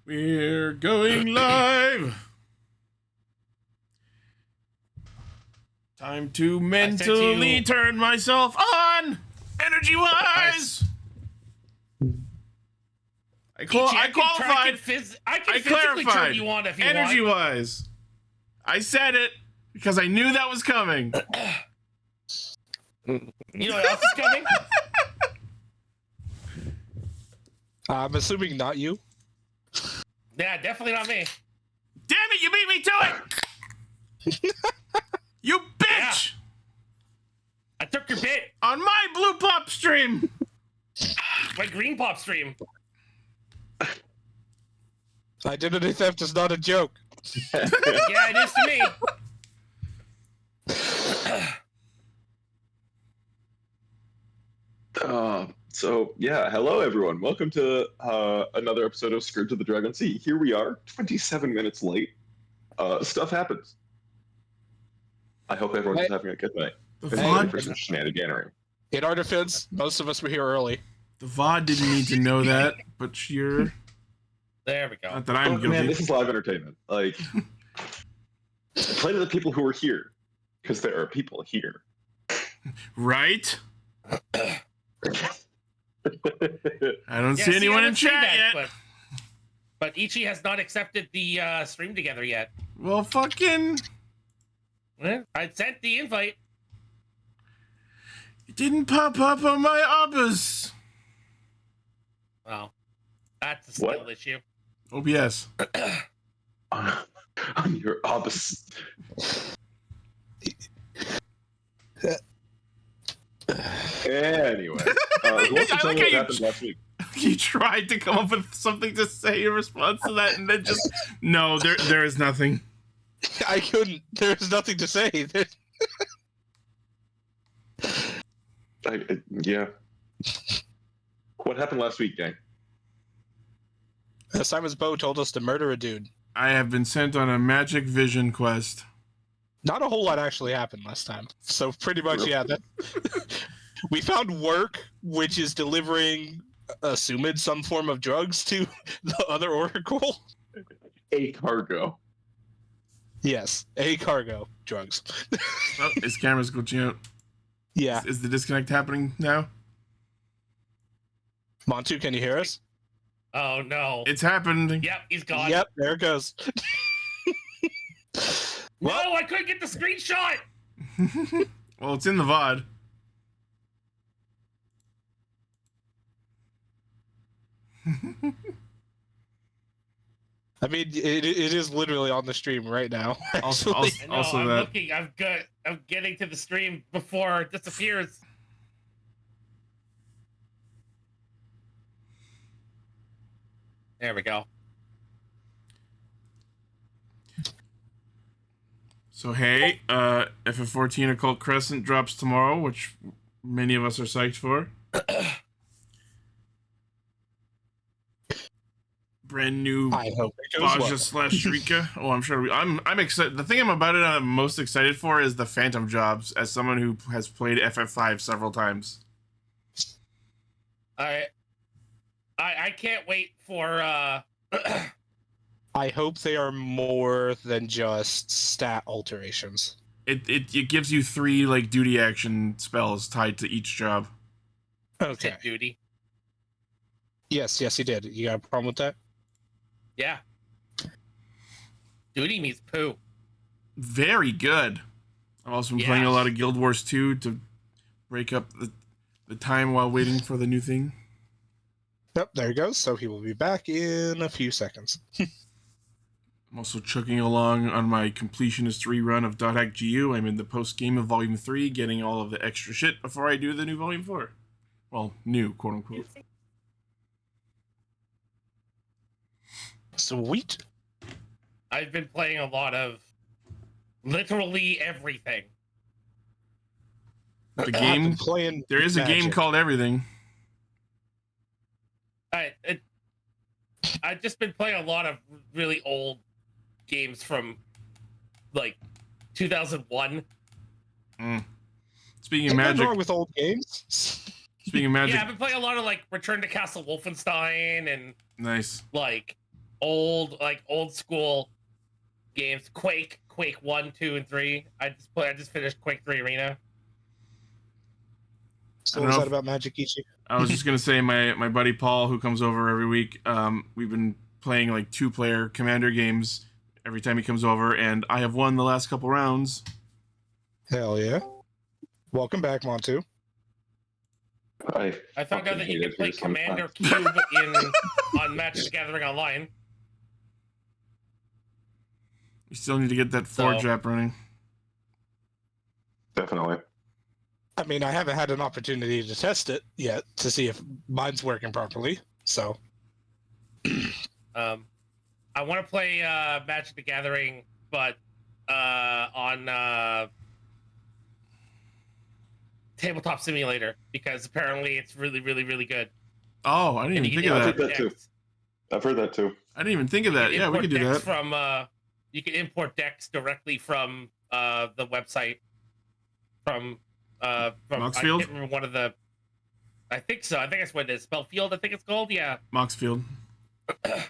We're going live. Time to mentally turn myself on, energy-wise. I qualified. I can physically turn you on if you want. Energy-wise. I said it because I knew that was coming. You know what else is coming? I'm assuming not you. Yeah, definitely not me. Damn it, you beat me to it! You bitch! Yeah. I took your bit. On my BluePopStream! My green pop stream. Identity theft is not a joke. Yeah, it is to me. Hello everyone. Welcome to another episode of Scourge of the Dragon Sea. Here we are, 27 minutes late. Stuff happens. I hope everyone's having a good night. VOD For some shenaniganery. In our defense, most of us were here early. The VOD didn't need to know that, but you're... There we go. Not that I'm guilty. Man, this is live entertainment. Like, play to the people who are here, because there are people here. Right? I don't see anyone in chat yet. But Ichi has not accepted the stream together yet. Well, fucking... I sent the invite. It didn't pop up on my OBS. Well, that's a skill issue. OBS. On your OBS. Anyway, who wants to tell me what happened last week? You tried to come up with something to say in response to that, and then just... No, there is nothing. I couldn't. There's nothing to say. Yeah. What happened last week, gang? Simon's Bo told us to murder a dude. I have been sent on a magic vision quest. Not a whole lot actually happened last time. So pretty much, yeah. We found work, which is delivering, assumed, some form of drugs to the other oracle. A cargo. Yes, a cargo. Drugs. Oh, his camera's glitching out. Yeah. Is the disconnect happening now? Montu, can you hear us? Oh, no. It's happened. Yep, he's gone. Yep, there it goes. No, I couldn't get the screenshot! Well, it's in the VOD. I mean, it is literally on the stream right now. Also, I know, also I'm that. looking. I'm getting to the stream before it disappears. There we go. So hey, FF14 Occult Crescent drops tomorrow, which many of us are psyched for. Brand new I hope it goes Baja well. slash Rika. Oh, I'm sure. I'm excited. The thing I'm most excited for is the Phantom jobs. As someone who has played FF5 several times. I can't wait for. I hope they are more than just stat alterations. It gives you 3 like duty action spells tied to each job. Okay. Hit duty. Yes, he did. You got a problem with that? Yeah. Duty means poo. Very good. I've also been playing a lot of Guild Wars 2 to break up the time while waiting for the new thing. Yep, there he goes. So he will be back in a few seconds. I'm also chugging along on my completionist rerun of .hack GU. I'm in the post-game of Volume 3, getting all of the extra shit before I do the new Volume 4. Well, new, quote-unquote. Sweet. I've been playing a lot of literally everything. The game... Playing there is a game called Everything. I've just been playing a lot of really old games from, like, 2001. Speaking of magic... wrong with old games? Speaking of magic... Yeah, I've been playing a lot of, like, Return to Castle Wolfenstein and... Nice. Like, old school games. Quake 1, 2, and 3. I just finished Quake 3 Arena. So what was that about Magic Ichi? I was just gonna say my buddy Paul, who comes over every week, we've been playing like 2-player Commander games every time he comes over, and I have won the last couple rounds. Hell yeah. Welcome back, Montu. I found out that you can play Commander Cube on Magic the Gathering Online. You still need to get that Forge app running. Definitely. I mean, I haven't had an opportunity to test it yet to see if mine's working properly. So, I want to play Magic the Gathering, but on Tabletop Simulator, because apparently it's really, really, really good. Oh, I didn't even think of that. I've heard that too. I didn't even think of that. Yeah, we could do that. You can import decks directly from the website. From Moxfield? I can't remember one of the. I think so. I think that's what it is. Spellfield, I think it's called. Yeah. Moxfield.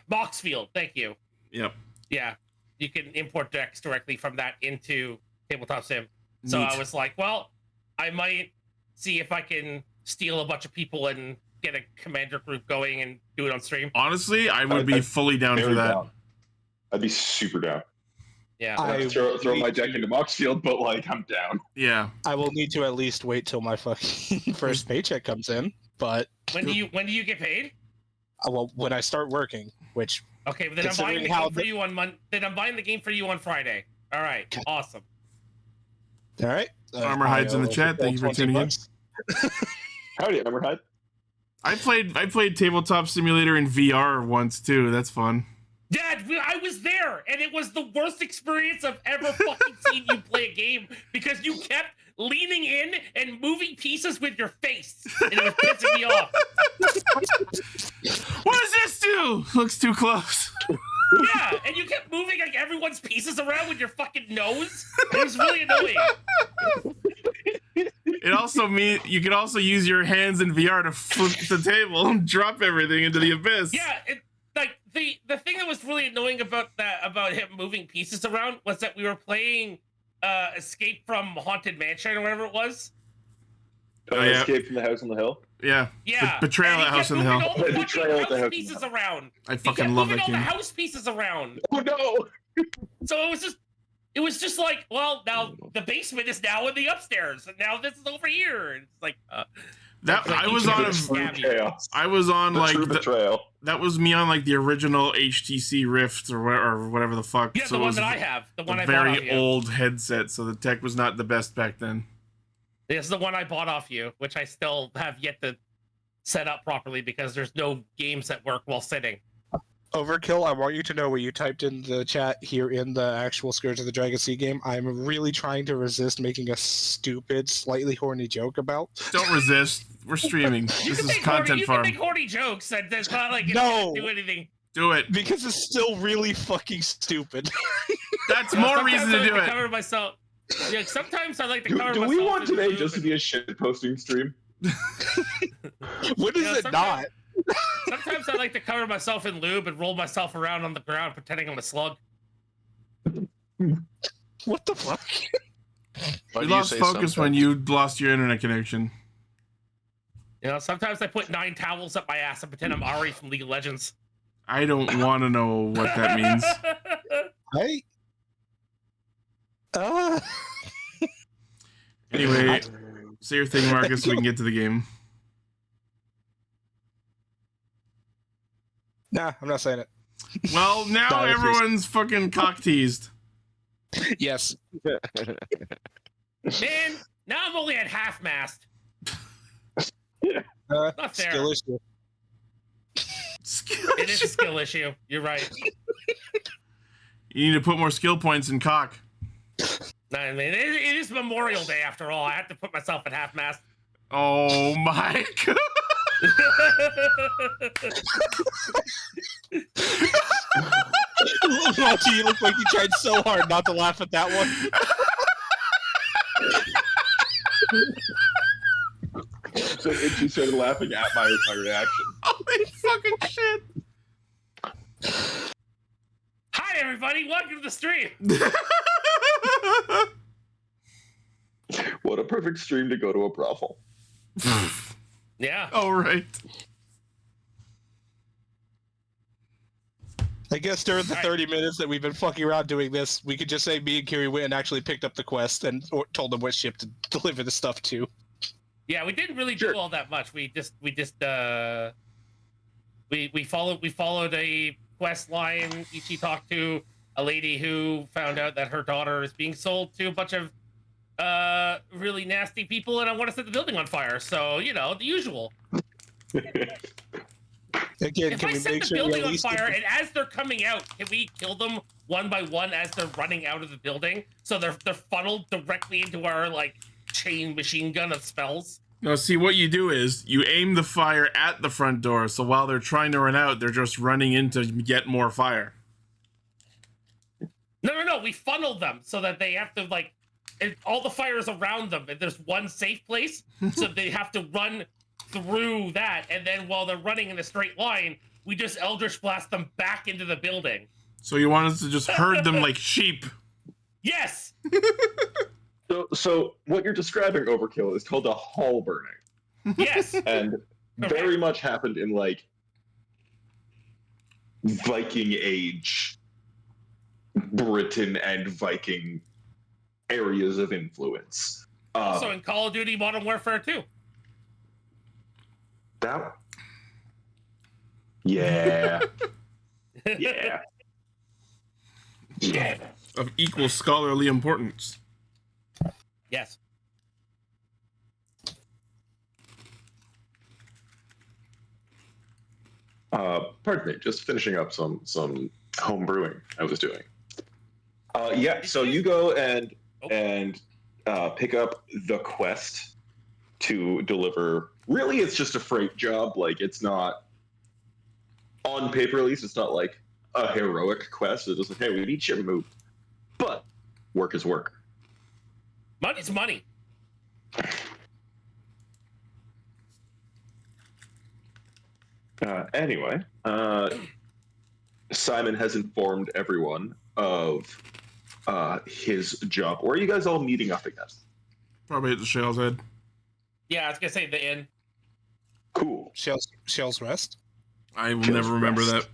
Moxfield. Thank you. Yep. Yeah, you can import decks directly from that into Tabletop Sim. So Neat. I was like, well, I might see if I can steal a bunch of people and get a commander group going and do it on stream. Honestly, I would be fully down for that. Down. I'd be super down. Yeah. I throw my deck into Moxfield, but like I'm down. Yeah. I will need to at least wait till my fucking first paycheck comes in. But when do you get paid? Well, when I start working, which okay, but then I'm buying the game for you on Then I'm buying the game for you on Friday. All right, awesome. All right. Armor Hide's in the chat. Thank you for tuning in. Howdy, Armor Hide. I played Tabletop Simulator in VR once too. That's fun. Dad, I was there, and it was the worst experience I've ever fucking seen you play a game because you kept leaning in and moving pieces with your face, and it was pissing me off. What does this do? Looks too close. Yeah, and you kept moving like everyone's pieces around with your fucking nose. It was really annoying. It also means you can also use your hands in VR to flip the table and drop everything into the abyss. Yeah, the thing that was really annoying about him moving pieces around was that we were playing Escape from Haunted Mansion or whatever it was. Escape from the House on the Hill. Yeah. Yeah. Betrayal at House on the Hill. All the Betrayal at the House pieces around. I fucking love that game. All the house pieces around. Oh no! So it was just like, well, now the basement is now in the upstairs, and now this is over here. And it's like I was on like betrayal. That was me on like the original HTC Rift or whatever the fuck. Yeah, so the one that I have. The one I bought very old headset, so the tech was not the best back then. This is the one I bought off you, which I still have yet to set up properly because there's no games that work while sitting. Overkill, I want you to know what you typed in the chat here in the actual Scourge of the Dragon Sea game. I'm really trying to resist making a stupid, slightly horny joke about. Don't resist. We're streaming. This is content farm. You can make horny jokes and it's not like no. Do anything. Do it. Because it's still really fucking stupid. That's more reason to do it. Cover myself. Yeah, sometimes I like to cover myself. Do we want today just to be a shit posting stream? What is it not? Sometimes I like to cover myself in lube and roll myself around on the ground pretending I'm a slug. What the fuck? You lost focus when you lost your internet connection. You know, sometimes I put 9 towels up my ass and pretend I'm Ari from League of Legends. I don't want to know what that means. Anyway, say your thing, Marcus, so we can get to the game. Nah, I'm not saying it. Well, now everyone's fucking cock-teased. Yes. Man, now I'm only at half-mast. Not fair. Skill issue. It is a skill issue. You're right. You need to put more skill points in cock. I mean, it is Memorial Day after all. I have to put myself at half-mast. Oh my god. Monty, you look like you tried so hard not to laugh at that one. So she started laughing at my reaction. Holy fucking shit. everybody. Welcome to the stream. What a perfect stream to go to a brothel. Yeah. Oh, right. I guess during the 30 minutes that we've been fucking around doing this, we could just say me and Kiri went and actually picked up the quest and told them what ship to deliver the stuff to. Yeah, we didn't really do all that much. We followed a quest line. Ichi talked to a lady who found out that her daughter is being sold to a bunch of really nasty people, and I want to set the building on fire. So, you know, the usual. Again, If can I we set make the sure building at on least fire, and as they're coming out, can we kill them one by one as they're running out of the building? So they're funneled directly into our like chain machine gun of spells. No, see, what you do is you aim the fire at the front door, so while they're trying to run out, they're just running in to get more fire. No. We funnel them so that they have to like, all the fire is around them, and there's one safe place, so they have to run through that, and then while they're running in a straight line, we just Eldritch Blast them back into the building. So you want us to just herd them like sheep? Yes. So what you're describing, Overkill, is called a hall burning. Yes. And very much happened in like Viking Age Britain and Viking areas of influence. Also in Call of Duty Modern Warfare 2. That. Yeah. Yeah. Yeah. Of equal scholarly importance. Yes. Pardon me, just finishing up some home brewing I was doing. Yeah, so you go and pick up the quest to deliver. Really, it's just a freight job. Like, it's not, on paper at least, it's not like a heroic quest. It's just like, hey, we need shit moved. But work is work. Money's money. Anyway, Simon has informed everyone of his job. Where are you guys all meeting up again? Probably at the Shale's Head. Yeah, I was gonna say the inn. Cool. Shell's Rest? I will Shale's never remember Rest.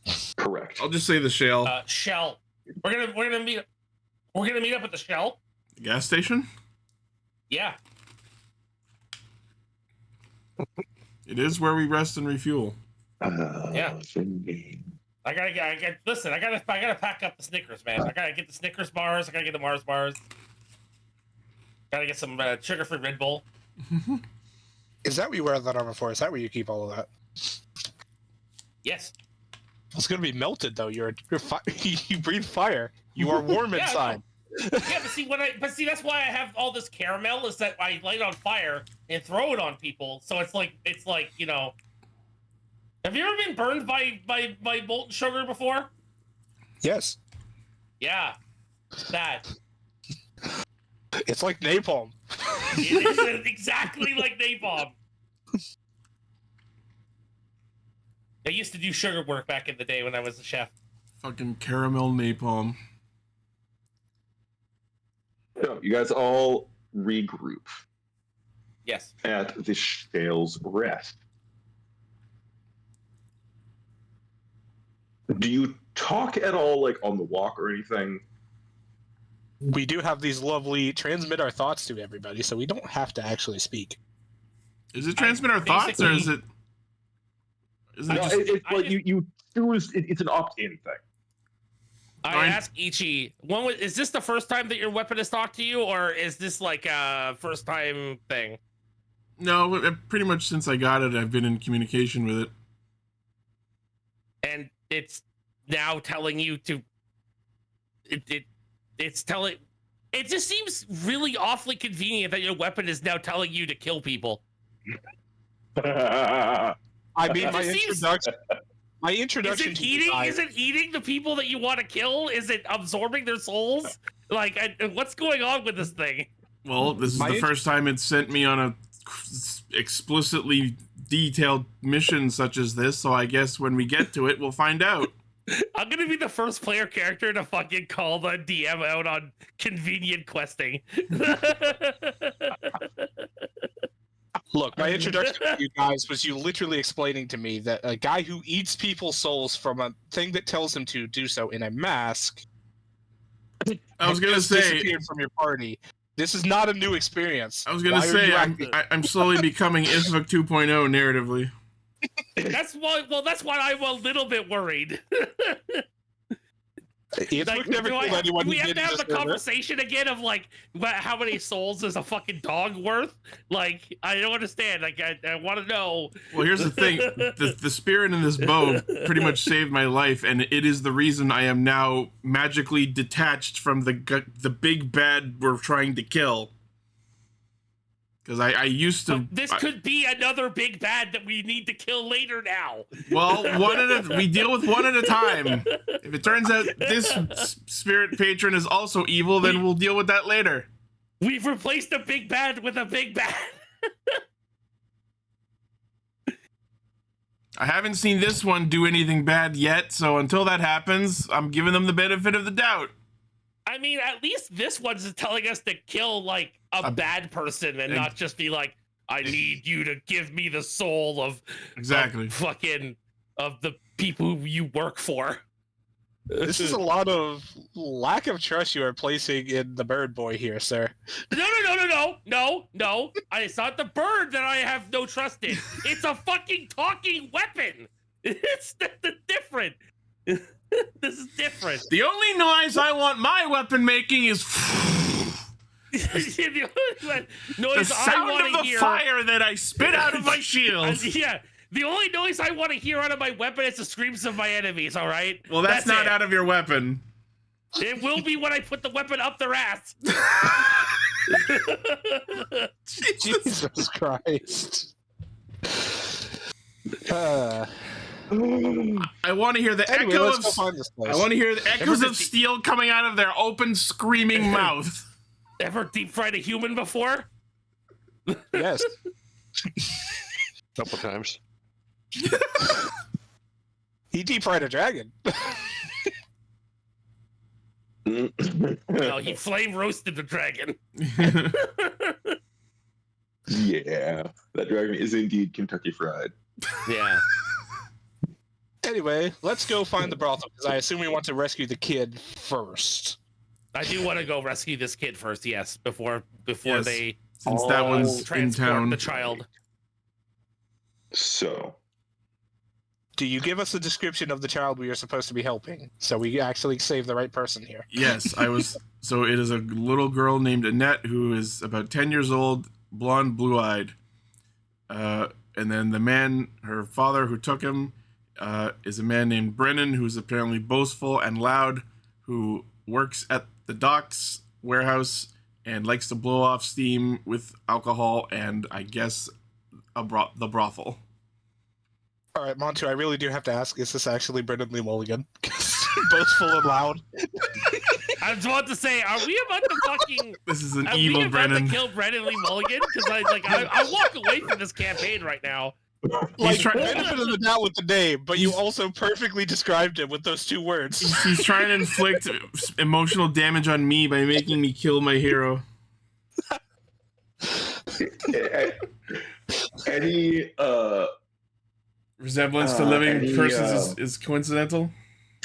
that. Correct. I'll just say the Shale. Shell. We're gonna meet up at the Shell. The gas station? Yeah. It is where we rest and refuel. Yeah. I gotta pack up the Snickers, man. I gotta get the Snickers bars. I gotta get the Mars bars. Gotta get some sugar-free Red Bull. Is that where you wear that armor for? Is that where you keep all of that? Yes. It's gonna be melted though. You breathe fire. You are warm Yeah, inside. Yeah, but see, that's why I have all this caramel. Is that I light on fire and throw it on people. So it's like you know. Have you ever been burned by molten sugar before? Yes. Yeah, that. It's like napalm. It is exactly like napalm. I used to do sugar work back in the day when I was a chef. Fucking caramel napalm. So you guys all regroup Yes. at the Shale's Rest. Do you talk at all, like on the walk or anything? We do have these lovely transmit our thoughts to everybody, so we don't have to actually speak. Is it transmit our thoughts, or is it? Is it No, just, it's like you choose. It's an opt-in thing. I ask Ichi, is this the first time that your weapon has talked to you, or is this like a first time thing? no, pretty much since I got it, I've been in communication with it. And it's now telling you to. It's telling. It just seems really awfully convenient that your weapon is now telling you to kill people. I mean, my seems- introduction Is it to eating? you guys, Is it eating the people that you want to kill? Is it absorbing their souls? Like, what's going on with this thing? Well, this is the first time it's sent me on a explicitly detailed mission such as this, so I guess when we get to it, we'll find out. I'm gonna be the first player character to fucking call the DM out on convenient questing. Look, my introduction to you guys was you literally explaining to me that a guy who eats people's souls from a thing that tells him to do so in a mask. I was gonna has say. disappeared from your party. This is not a new experience. I was gonna say I'm slowly becoming Isvik 2.0 narratively. That's why. Well, that's why I'm a little bit worried. Like, never told anyone do we have did to have the this, conversation again of like how many souls is a fucking dog worth? Like, I don't understand. Like, I want to know. Well, here's the thing: the spirit in this bow pretty much saved my life, and it is the reason I am now magically detached from the big bad we're trying to kill. Because I used to. This could be another big bad that we need to kill later now. Well, we deal with one at a time. If it turns out this spirit patron is also evil, then we'll deal with that later. We've replaced a big bad with a big bad. I haven't seen this one do anything bad yet, so until that happens, I'm giving them the benefit of the doubt. I mean, at least this one's telling us to kill, like, a bad person and not just be like, I need you to give me the soul of... Exactly. Of the people who you work for. This is a lot of lack of trust you are placing in the bird boy here, sir. No. It's not the bird that I have no trust in. It's a fucking talking weapon. It's different. This is different. The only noise I want my weapon making is the sound of the fire that I spit out of my shield. Yeah, the only noise I want to hear out of my weapon is the screams of my enemies, all right? Well, that's not out of your weapon. It will be when I put the weapon up their ass. Jesus Christ. I want to hear the echo of. I want to hear the echoes of steel coming out of their open, screaming mouth. Ever deep fried a human before? Yes. Couple times. He deep fried a dragon. No, he flame roasted the dragon. Yeah, that dragon is indeed Kentucky Fried. Yeah. Anyway, let's go find the brothel, because I assume we want to rescue the kid first. I do want to go rescue this kid first, yes, before Yes, they since that one's in transport town. the child. So, Do you give us a description of the child we are supposed to be helping, so we actually save the right person here? Yes, I was. So it is a little girl named Annette who is about 10 years old, blonde, blue-eyed. And then the man, her father who took him, is a man named Brennan, who's apparently boastful and loud, who works at the docks warehouse and likes to blow off steam with alcohol and, I guess, the brothel. All right, Montu, I really do have to ask, is this actually Brendan Lee Mulligan? Boastful and loud. I was about to say, are we about to fucking... This is an Are evil we about Brennan. to kill Brendan Lee Mulligan? Because I walk away from this campaign right now. Like, benefit of the doubt with the name, but you also perfectly described it with those two words. He's trying to inflict emotional damage on me by making me kill my hero. Any Resemblance to living persons is coincidental.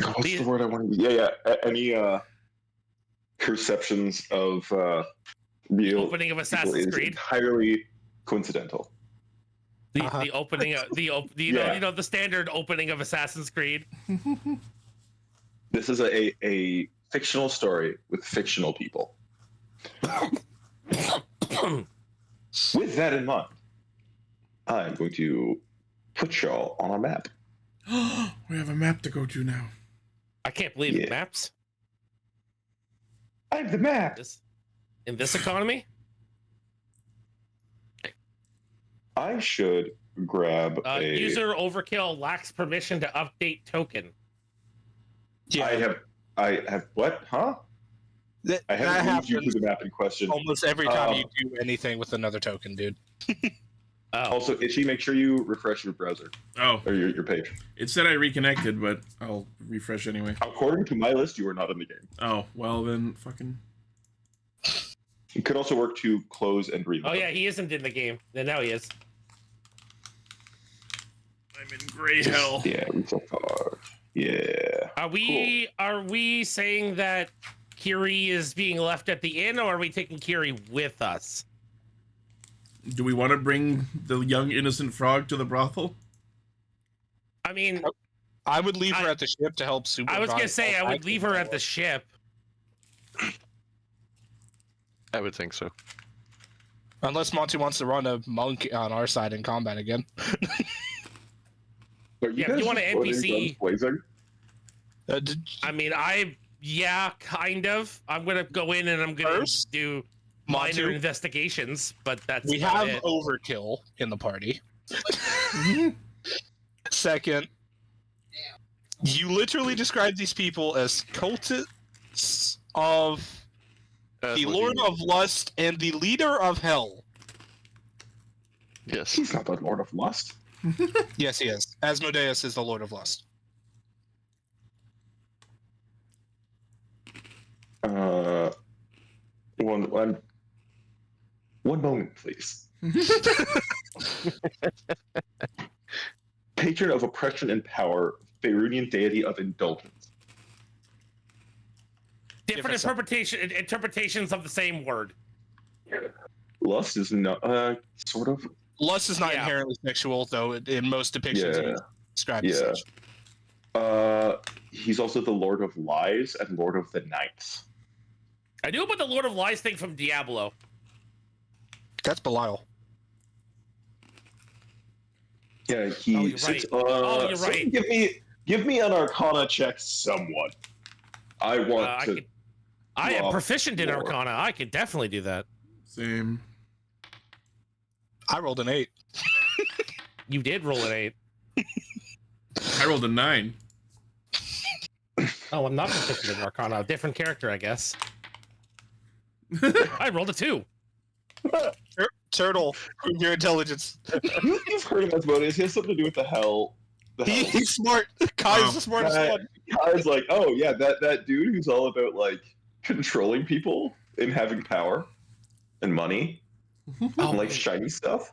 what's the word I want to use? Yeah. Any perceptions of real Opening of Assassin's people is Creed. entirely coincidental. The opening of the standard opening of Assassin's Creed. This is a fictional story with fictional people. With that in mind, I'm going to put y'all on a map. We have a map to go to now. I can't believe Yeah. it. Maps I have the map. in this economy. I should grab a. User overkill lacks permission to update token. Yeah, I have what? Huh? I haven't moved you to the map in question. almost every time you do anything with another token, dude. Oh, Also, Itchy, make sure you refresh your browser Oh, or your page. it said I reconnected, but I'll refresh anyway. According to my list, you are not in the game. Oh, well then, fucking. It could also work to close and reload. oh yeah, he isn't in the game. Then now he is. I'm in gray hell. Yeah, so far. Yeah. Are we saying that Kiri is being left at the inn, or are we taking Kiri with us? Do we want to bring the young innocent frog to the brothel? I mean, I would leave her at the ship to help supervise. I was gonna say I would leave her at the ship. I would think so. Unless Monty wants to run a monk on our side in combat again. Are you Yeah, if guys you want an just running NPC guns blazing? I mean, yeah, kind of. I'm gonna go in and I'm gonna First, do minor Montu, investigations, but that's we about have it. overkill in the party. Second, you literally described these people as cultists of the Lord of Lust and the leader of Hell. Yes. He's not the Lord of Lust. Yes, he is. Asmodeus is the Lord of Lust. One moment, please. Patron of oppression and power, Faerunian deity of indulgence. Different interpretations of the same word. Lust is not sort of. Lust is not Yeah. inherently sexual, though in most depictions Yeah. it is described as Yeah. such. He's also the Lord of Lies and Lord of the Nights. I knew about the Lord of Lies thing from Diablo. That's Belial. Yeah, he Oh, you're sits. right. You're someone right. Give me an Arcana check, someone. I want to. I am Rob proficient in Lord. Arcana. I could definitely do that. Same. I rolled an 8. You did roll an 8. I rolled a 9. Oh, I'm not proficient in Arcana. Different character, I guess. I rolled a 2. Turtle, prove your intelligence. You've heard of Asmodeus. He has something to do with the hell. He's smart. Kai's the smartest one. Guy's like, oh yeah, that dude who's all about like controlling people and having power and money and like wait. shiny stuff.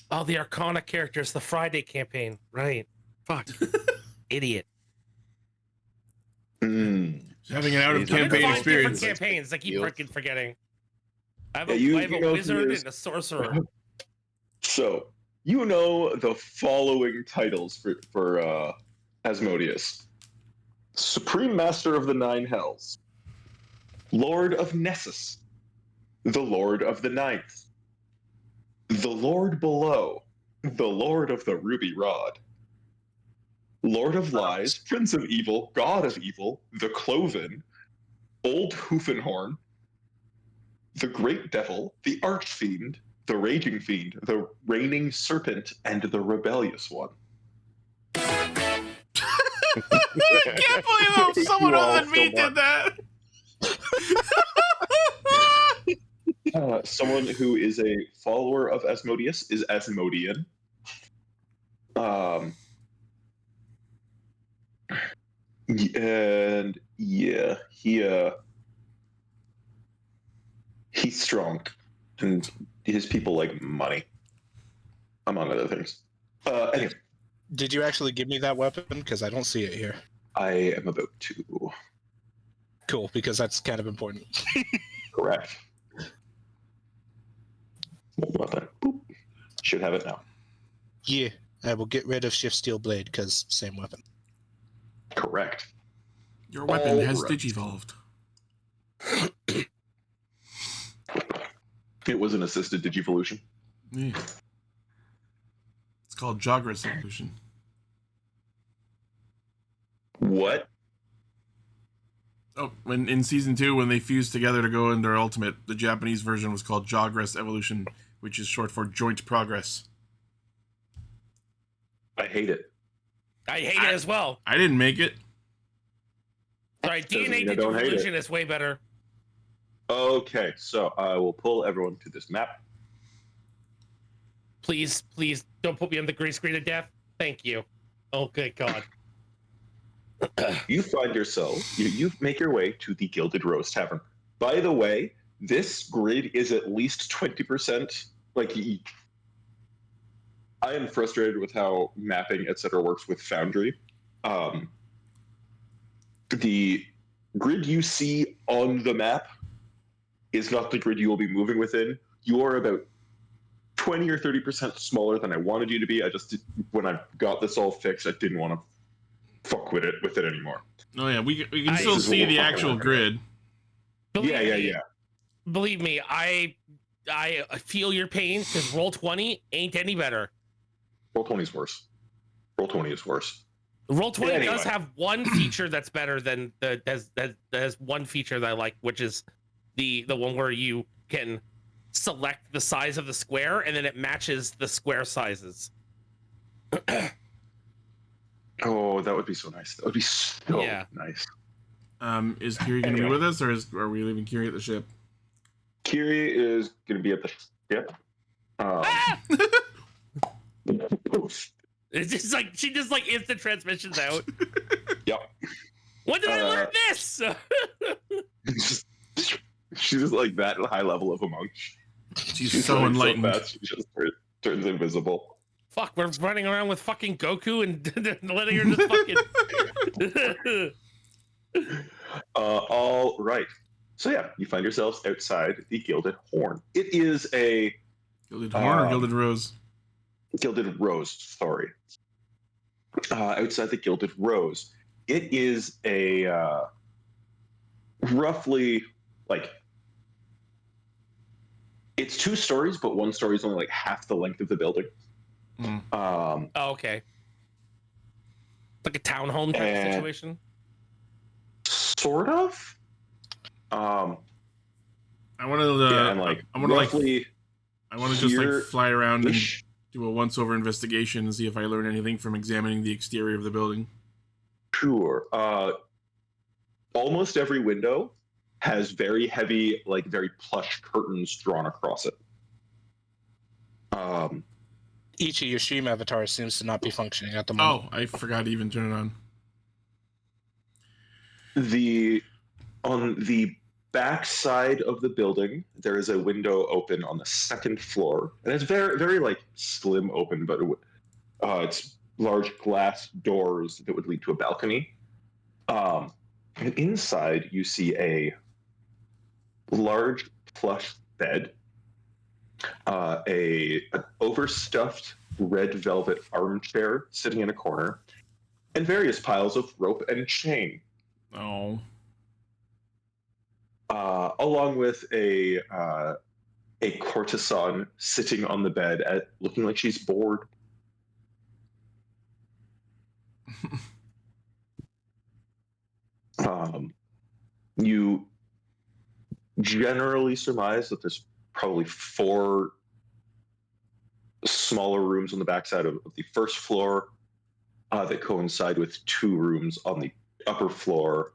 Oh, the Arcana characters, the Friday campaign. Right. Fuck. Idiot. Having an out of He's I'm in campaign 5 experience. different campaigns. I keep You. freaking forgetting. I have Yeah, a, you- I have you a know wizard there's- and a sorcerer. So you know the following titles for Asmodeus: Supreme Master of the Nine Hells, Lord of Nessus, the Lord of the Ninth, the Lord Below, the Lord of the Ruby Rod, Lord of Lies, Prince of Evil, God of Evil, the Cloven, Old Hoofenhorn, the Great Devil, the Archfiend, the Raging Fiend, the Reigning Serpent, and the Rebellious One. I can't believe that someone You all other than me still did that. Someone who is a follower of Asmodeus is Asmodean. And yeah, he's strong, and his people like money, among other things. Anyway, Did you actually give me that weapon? Because I don't see it here. I am about to. Cool, because that's kind of important. Correct. Well then. Boop. Should have it now. Yeah, I will get rid of Shift Steel Blade because same weapon. Correct. Your weapon has Alright. digivolved. It was an assisted digivolution. Yeah. It's called Jogress Evolution. What? Oh, when in season 2, when they fused together to go in their ultimate, the Japanese version was called Jogress Evolution, which is short for Joint Progress. I hate it. I hate it as well. I didn't make it. Sorry, Doesn't DNA mean I don't hate Digivolution it. is way better. Okay, so I will pull everyone to this map. Please, please don't put me on the green screen of death. Thank you. Oh, good God. You find yourself, you make your way to the Gilded Rose Tavern. By the way, this grid is at least 20%. Like, I am frustrated with how mapping, etc., works with Foundry. The grid you see on the map is not the grid you will be moving within. You are about 20 or 30% smaller than I wanted you to be. When I got this all fixed, I didn't want to fuck with it anymore. Oh yeah, we can still see the actual grid. Yeah. Believe me, I feel your pain because roll 20 ain't any better. Roll 20 is worse. Roll 20 is worse. Roll 20 Anyway. does have one feature that's better than has one feature that I like, which is the one where you can select the size of the square and then it matches the square sizes. Oh, that would be so nice. That would be so Yeah. nice. Is Kiri going to be with us, or are we leaving Kiri at the ship? Kiri is going to be at the ship. It's just like she just like instant transmissions out. Yep. When did I learn this? She's just like that high level of a monk. She's so enlightened. So fast, she just turns invisible. Fuck, we're running around with fucking Goku and letting her just fucking. All right. So yeah, you find yourselves outside the Gilded Horn. It is a Gilded Horn or Gilded Rose? Gilded Rose, sorry. Outside the Gilded Rose. It is a roughly like it's 2 stories, but 1 story is only like half the length of the building. Oh, okay. Like a townhome type of situation. I Sort of. want to. Yeah, and like I want to roughly. I want to just like fly around and Ish. do a once-over investigation and see if I learn anything from examining the exterior of the building. Sure. Almost every window has very heavy, like very plush curtains drawn across it. Each of your stream avatars seems to not be functioning at the Oh, moment. I forgot to even turn it on. On the back side of the building, there is a window open on the 2nd floor, and it's very, very like slim open, but it's large glass doors that would lead to a balcony. And inside, you see a large plush bed, an overstuffed red velvet armchair sitting in a corner, and various piles of rope and chain. Oh. Along with a courtesan sitting on the bed, looking like she's bored. You generally surmise that there's probably 4 smaller rooms on the backside of the 1st floor that coincide with 2 rooms on the upper floor,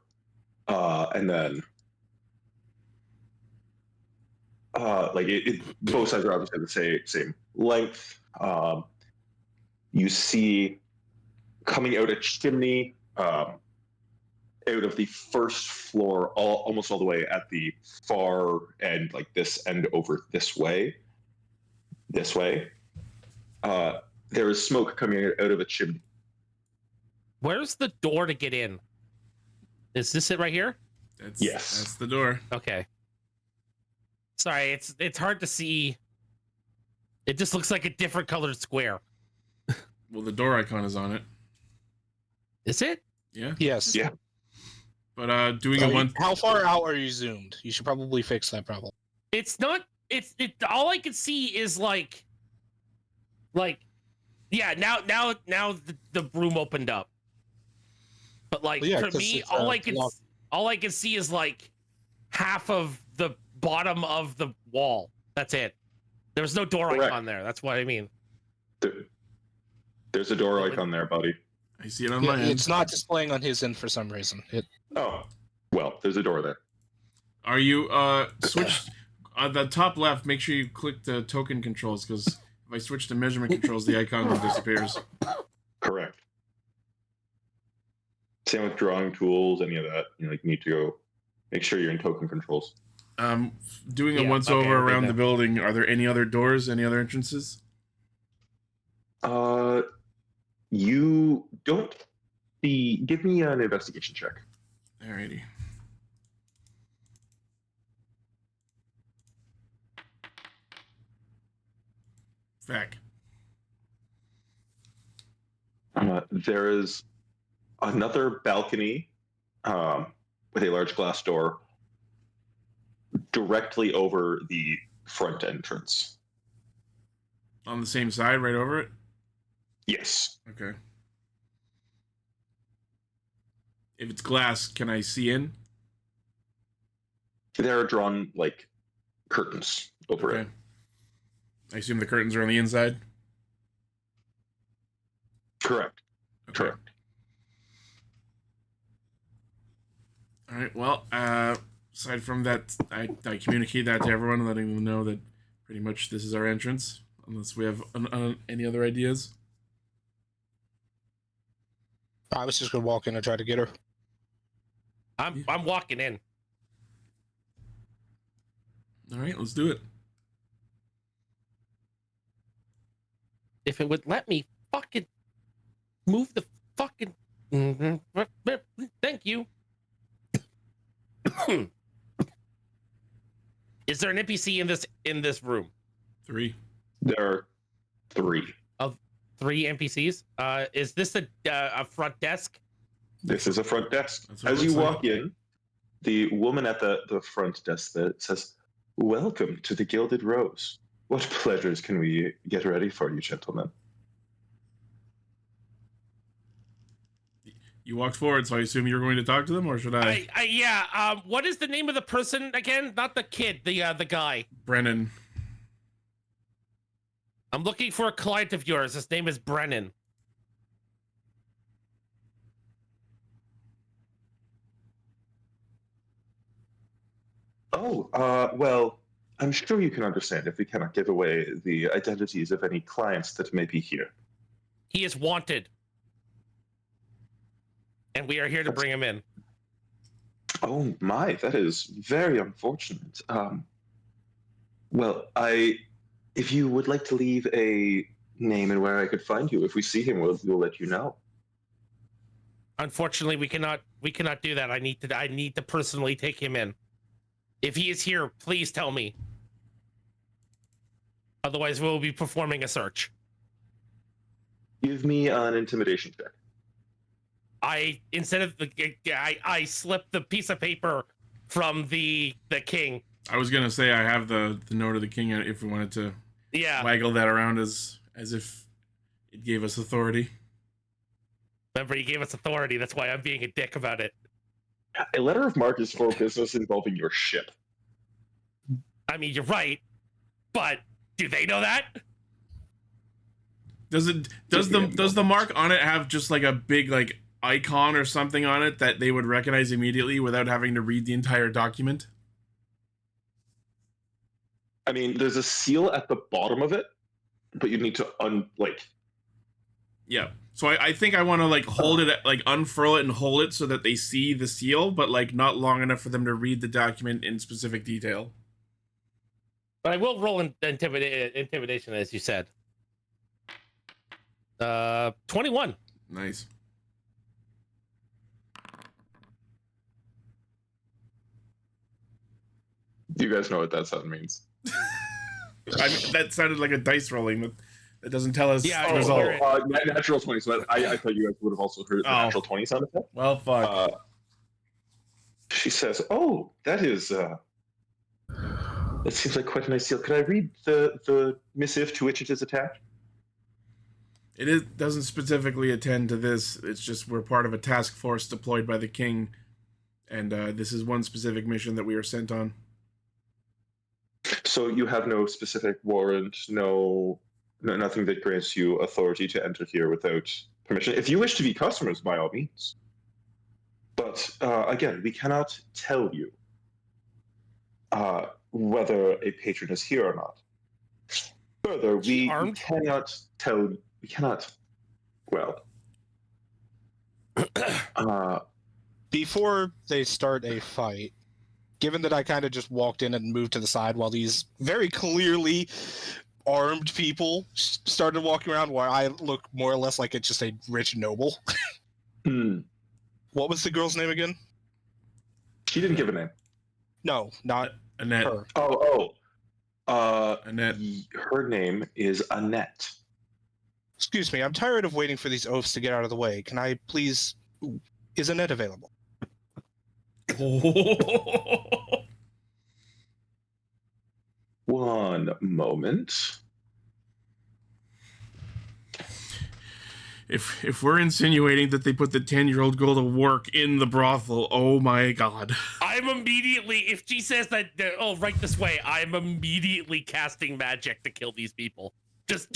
and then both sides are obviously the same length. You see coming out a chimney out of the 1st floor, almost all the way at the far end, like this end over this way. There is smoke coming out of a chimney. Where's the door to get in? Is this it right here? Yes. That's the door. Okay. Sorry, it's hard to see. It just looks like a different colored square. Well, the door icon is on it. Is it? Yeah. Yes. Yeah. But doing a one. How far out are you zoomed? You should probably fix that problem. It's not. It. All I can see is like. Yeah. Now the room opened up. But like Well, yeah, for 'cause me, it's, all I can see is like half of the bottom of the wall. That's it. There's no door Correct. icon there. That's what I mean. There's a door icon there, buddy. I see it on my end. It's not displaying on his end for some reason. Oh, well, there's a door there. Are you switch on the top left? Make sure you click the token controls, because if If I switch to measurement controls, the icon disappears. Correct. Same with drawing tools, any of that. You need to go make sure you're in token controls. Doing a Yeah, once okay, over I'll do around the that. building, are there any other doors, any other entrances? You don't see. Give me an investigation check. Alrighty. Fact. There is another balcony with a large glass door directly over the front entrance. On the same side, right over it? Yes. Okay. If it's glass, can I see in? There are drawn like curtains over it. I assume the curtains are on the inside? Correct. Okay. Correct. Alright, well, aside from that, I communicate that to everyone, letting them know that pretty much this is our entrance, unless we have any other ideas. I was just gonna walk in and try to get her. I'm walking in. Alright, let's do it. If it would let me fucking move the fucking. Thank you. Is there an NPC in this room? 3. There are 3. 3 NPCs. Is this a front desk? This is a front desk. That's what it As you looks like. walk in, the woman at the front desk there says, "Welcome to the Gilded Rose. What pleasures can we get ready for you, gentlemen?" You walked forward, so I assume you're going to talk to them, or should I? Yeah. What is the name of the person again? Not the kid. The guy. Brennan. I'm looking for a client of yours. His name is Brennan. Oh, well, I'm sure you can understand if we cannot give away the identities of any clients that may be here. He is wanted, and we are here to bring him in. Oh my, that is very unfortunate. Well, if you would like to leave a name and where I could find you, if we see him, we'll let you know. Unfortunately, we cannot do that. I need to personally take him in. If he is here, please tell me. Otherwise, we will be performing a search. Give me an intimidation check. I slip the piece of paper from the king. I was gonna say I have the note of the king if we wanted to waggle that around as if it gave us authority. Remember, he gave us authority. That's why I'm being a dick about it. A letter of marque is for business involving your ship. I mean, you're right, but do they know that? Does the mark on it have just like a big like icon or something on it that they would recognize immediately without having to read the entire document? I mean, there's a seal at the bottom of it, but you need to Yeah. So I think I want to like hold it, like unfurl it and hold it so that they see the seal, but like not long enough for them to read the document in specific detail. But I will roll intimidation, as you said. 21. Nice. You guys know what that sound means. I mean, that sounded like a dice rolling, but that doesn't tell us Yeah, the I result. Natural 20. So I thought you guys would have also heard the natural 20 sound effect. Well, fuck. She says, "Oh, that is. That seems like quite a nice seal. Could I read the missive to which it is attached?" Doesn't specifically attend to this. It's just we're part of a task force deployed by the king, and this is one specific mission that we are sent on. So you have no specific warrant, nothing that grants you authority to enter here without permission. If you wish to be customers, by all means. But again, we cannot tell you whether a patron is here or not. Further, we armed? cannot tell. We cannot. Well, Before they start a fight, given that I kind of just walked in and moved to the side while these very clearly armed people started walking around, where I look more or less like it's just a rich noble. What was the girl's name again? She didn't give a name. No, not Annette. her. Annette. Her name is Annette. Excuse me, I'm tired of waiting for these oafs to get out of the way. Can I please... Is Annette available? One moment. If we're insinuating that they put the 10-year-old girl to work in the brothel, oh my god. I'm immediately, if she says that, oh, right this way, I'm immediately casting magic to kill these people. Just.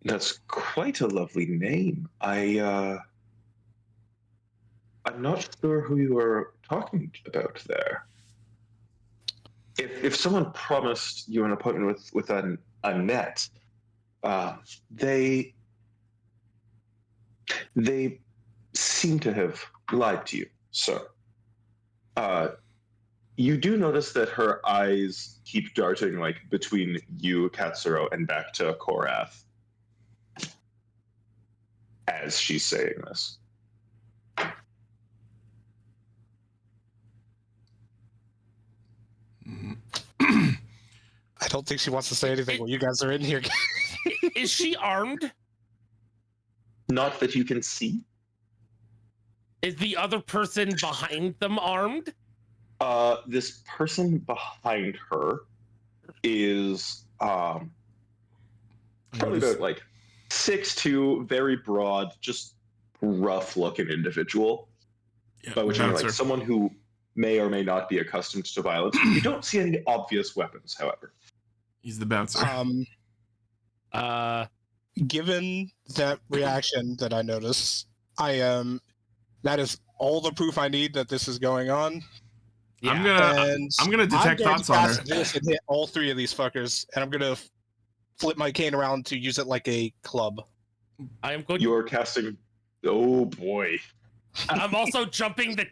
That's quite a lovely name. I'm not sure who you were talking about there. If someone promised you an appointment with Annette, they seem to have lied to you, sir. You do notice that her eyes keep darting like between you, Katsuro, and back to Korath as she's saying this. I don't think she wants to say anything while you guys are in here. Is she armed? Not that you can see. Is the other person behind them armed? This person behind her is probably about like 6'2", very broad, just rough-looking individual. Yeah, By which I mean like bouncer. someone who may or may not be accustomed to violence. You don't see any obvious weapons, however. He's the bouncer. Given that reaction that I noticed, that is all the proof I need that this is going on. Yeah. I'm gonna detect thoughts on her. This and hit all three of these fuckers, and I'm gonna flip my cane around to use it like a club. I am going. You're casting. Oh boy. I'm also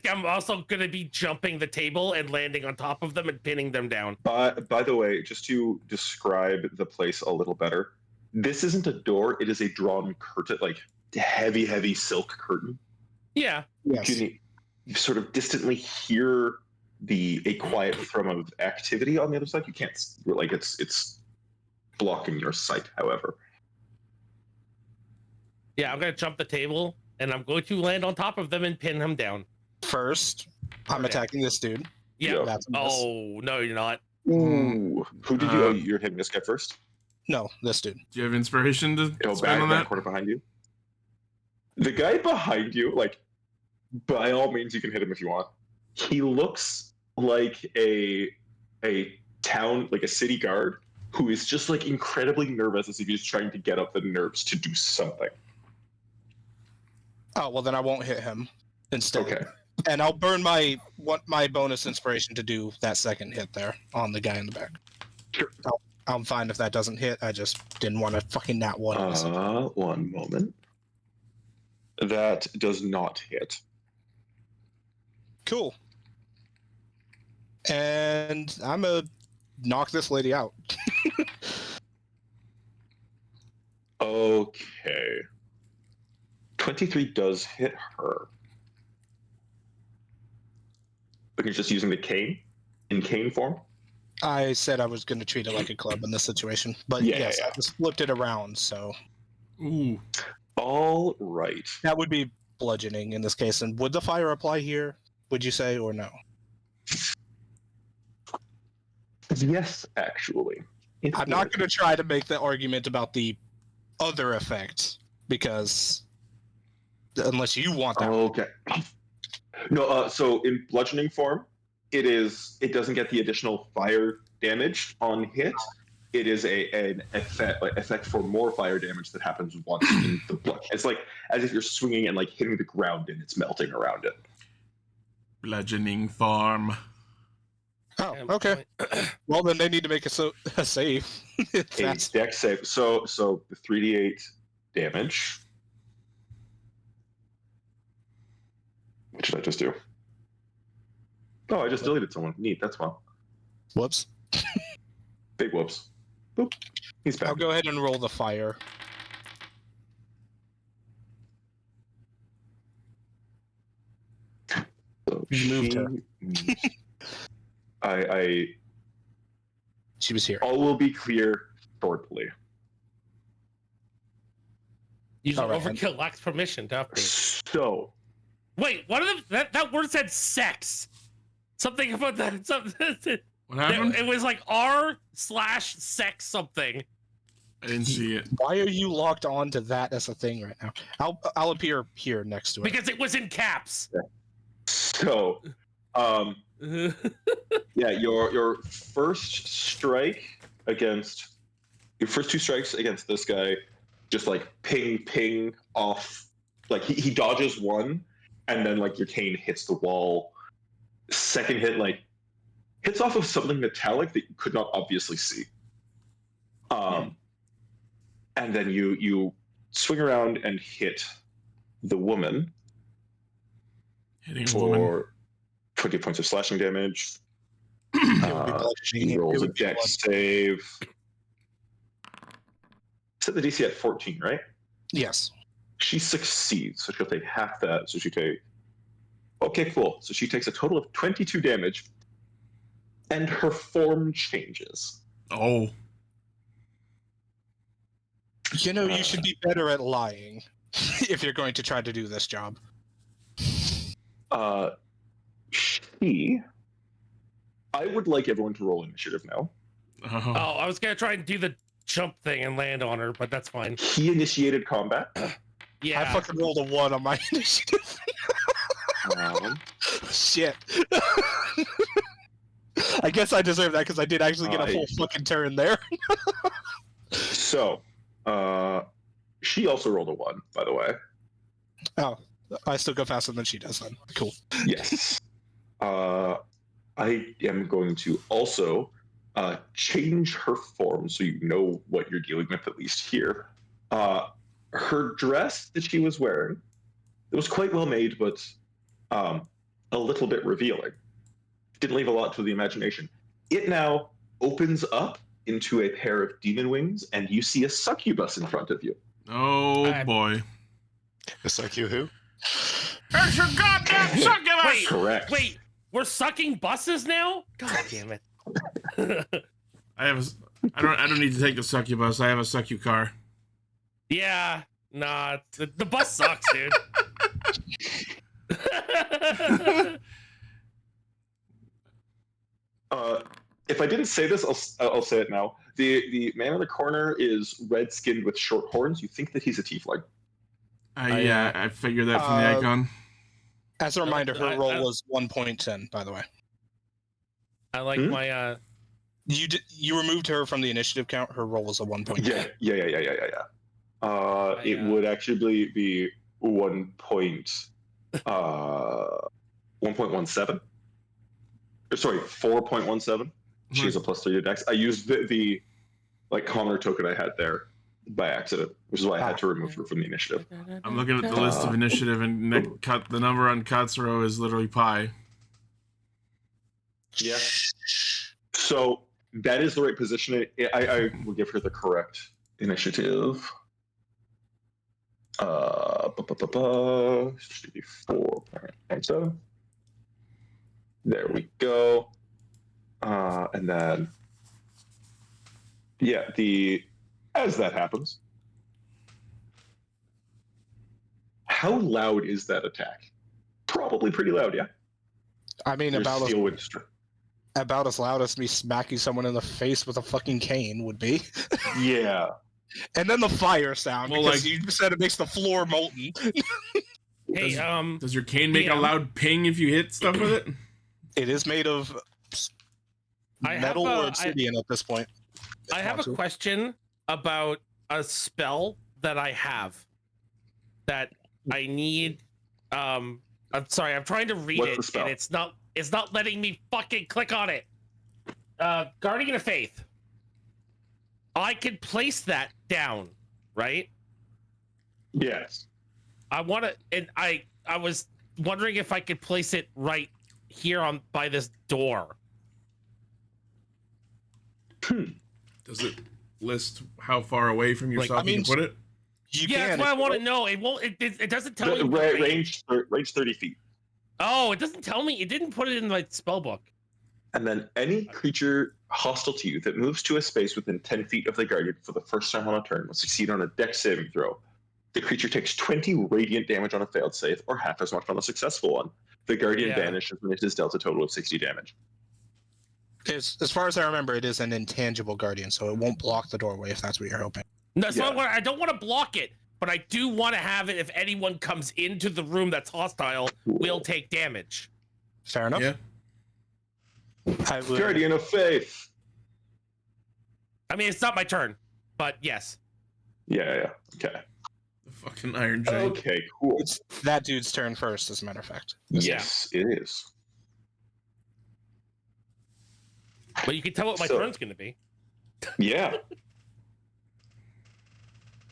I'm also gonna be jumping the table and landing on top of them and pinning them down. By the way, just to describe the place a little better, this isn't a door; it is a drawn curtain, like heavy silk curtain. Yeah. Yes. You sort of distantly hear a quiet thrum of activity on the other side. You can't like it's blocking your sight. However, Yeah, I'm gonna jump the table and I'm going to land on top of them and pin him down. First, I'm attacking this dude. Yeah. Yeah. That's a miss. Oh no, you're not. ooh, who did you? You're hitting this guy first. No, this dude. Do you have inspiration to spend on that? Corner behind you. The guy behind you, like, by all means, you can hit him if you want. He looks like a town, like a city guard, who is just like incredibly nervous as if he's trying to get up the nerves to do something. Oh well, then I won't hit him instead. Okay. And I'll burn my bonus inspiration to do that second hit there on the guy in the back. Sure. I'm fine if that doesn't hit. I just didn't want to fucking nat one. One moment. That does not hit. Cool. And I'm gonna knock this lady out. Okay. 23 does hit her. But you're just using the cane in cane form? I said I was gonna treat it like a club in this situation, but Yeah, yes, yeah. I just flipped it around, so Ooh. All right. that would be bludgeoning in this case. And would the fire apply here? Would you say or no? Yes, actually. I'm not going to try to make the argument about the other effects because unless you want that. Okay. No, so in bludgeoning form, it doesn't get the additional fire damage on hit. It is an effect for more fire damage that happens once in the blood. It's like as if you're swinging and like hitting the ground and it's melting around it. Bludgeoning farm. Oh, okay. Well, then they need to make a save. A That's dex save. So the 3d8 damage. What should I just do? Oh, I just deleted someone. Neat. That's fun. whoops. Big whoops. Boop. He's back. I'll go ahead and roll the fire. So You moved her. She was here. All will be clear shortly. User All right, overkill lacks permission to update. So Wait, what are that word said sex? Something about that. Something. What happened? It was like r/sex something. I didn't see it. Why are you locked on to that as a thing right now? I'll appear here next to it. Because it was in caps. So, yeah, your first two strikes against this guy, just like ping off. Like he dodges one, and then like your cane hits the wall. Second hit like hits off of something metallic that you could not obviously see. And then you swing around and hit the woman Hitting a woman. for 20 points of slashing damage. She rolls a dex save. Set the DC at 14, right? Yes. She succeeds, so she'll take half that. So she take. Okay, cool. So she takes a total of 22 damage, and her form changes. Oh. You know, you should be better at lying if you're going to try to do this job. I would like everyone to roll initiative now. Oh, I was gonna try and do the jump thing and land on her, but that's fine. He initiated combat. Yeah. I fucking rolled a 1 on my initiative. Shit. I guess I deserve that because I did actually get a full fucking turn there. So, she also rolled a 1, by the way. Oh, I still go faster than she does then. Cool. Yes. I am going to also change her form so you know what you're dealing with, at least here. Her dress that she was wearing, it was quite well made, but a little bit revealing. Didn't leave a lot to the imagination. It now opens up into a pair of demon wings, and you see a succubus in front of you. Oh boy. A suck you who? There's your goddamn succubus! Wait, Correct. wait, we're sucking buses now? God damn it. I don't need to take the succubus. I have a succucar. Yeah, nah, the bus sucks, dude. If I didn't say this, I'll say it now. The man in the corner is red-skinned with short horns. You think that he's a tiefling. Yeah, I figured that from the icon. As a reminder, her roll was 1.10, by the way. I like my You removed her from the initiative count. Her roll was a 1.10. Yeah. It would actually be 1.17. Sorry, 4.17. She has a +3 to dex. I used the commoner token I had there by accident, which is why I had to remove her from the initiative. I'm looking at the list of initiative, and the number on Katsuro is literally pi. Yeah. So that is the right position. I will give her the correct initiative. Should be 4.7. There we go. And then, yeah, as that happens, how loud is that attack? Probably pretty loud, yeah. I mean, There's about as loud as me smacking someone in the face with a fucking cane would be. Yeah. And then the fire sound, Well, because like- you said it makes the floor molten. hey, Does your cane make a DM? loud ping if you hit stuff with it? It is made of metal or obsidian at this point. I have a question about a spell that I have that I need. I'm sorry, I'm trying to read What's it, the spell? and it's not letting me fucking click on it. Guardian of Faith. I could place that down, right? Yes. I want to, and I was wondering if I could place it right here on by this door. Does it list how far away from yourself I mean, you can put it? You Yeah, can. that's what I want to know. It won't. It doesn't tell The me the range 30 feet. Oh, it doesn't tell me. It didn't put it in my spell book. And then any creature hostile to you that moves to a space within 10 feet of the Guardian for the first time on a turn will succeed on a Dex saving throw. The creature takes 20 radiant damage on a failed save, or half as much on a successful one. The Guardian Yeah. vanishes when it is dealt a total of 60 damage. As far as I remember, it is an intangible guardian, so it won't block the doorway if that's what you're hoping. That's Yeah. not what I don't want to block it, but I do want to have it. If anyone comes into the room that's hostile, will take damage. Fair enough. Yeah. I would, Guardian of Faith. I mean, it's not my turn, but yes. Yeah. Okay. The fucking Iron Giant. Okay, cool. It's that dude's turn first, as a matter of fact. Yes, it is. But you can tell what my So- turn's going to be. Yeah.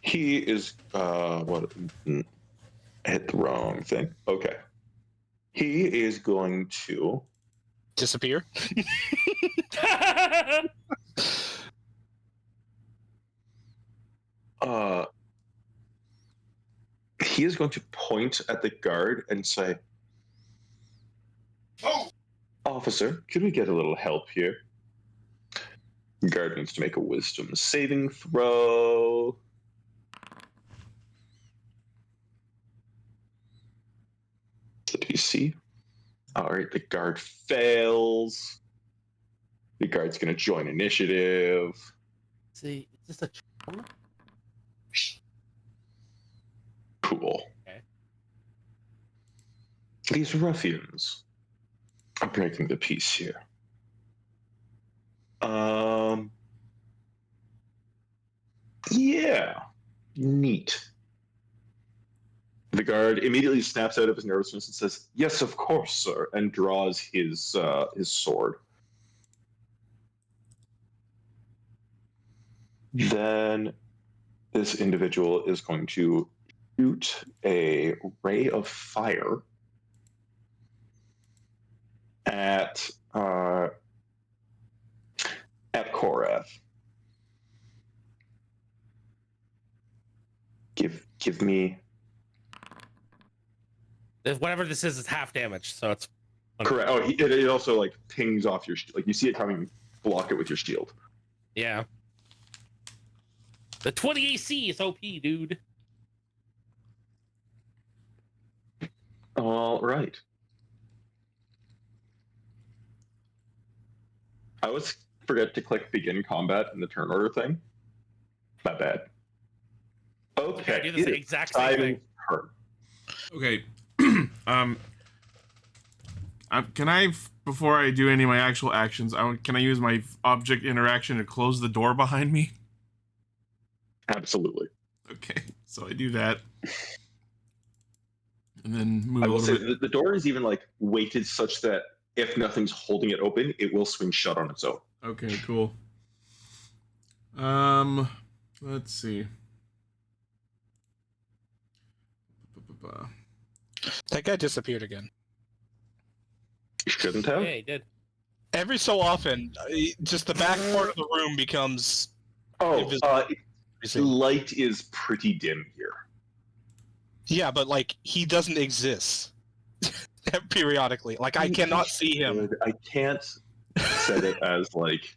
He is hit the wrong thing. Okay. He is going to Disappear. he is going to point at the guard and say, "Oh, officer, could we get a little help here?" The guard needs to make a wisdom saving throw. The DC. All right, the guard fails. The guard's going to join initiative. See, is this a charm? Cool. Okay. These ruffians are breaking the peace here. Yeah. Neat. The guard immediately snaps out of his nervousness and says, "Yes, of course, sir," and draws his sword. Then this individual is going to shoot a ray of fire at Korath. Give me Whatever this is half damage, so it's correct. Oh, it also like pings off your like you see it coming. Block it with your shield. yeah. The 20 AC is OP, dude. All right. I always forget to click begin combat in the turn order thing. My bad. Okay. I do the it is exact same thing. turn. Okay. Can I, before I do any of my actual actions, can I use my object interaction to close the door behind me? Absolutely. Okay, so I do that. And then move I a will little say bit. the door is even like weighted such that if nothing's holding it open, it will swing shut on its own. Okay, cool. Let's see. That guy disappeared again. Shouldn't have. Yeah, he did. Every so often, just the back part of the room becomes Oh, light is pretty dim here. yeah, but like he doesn't exist periodically. Like I cannot see him. I can't set it as like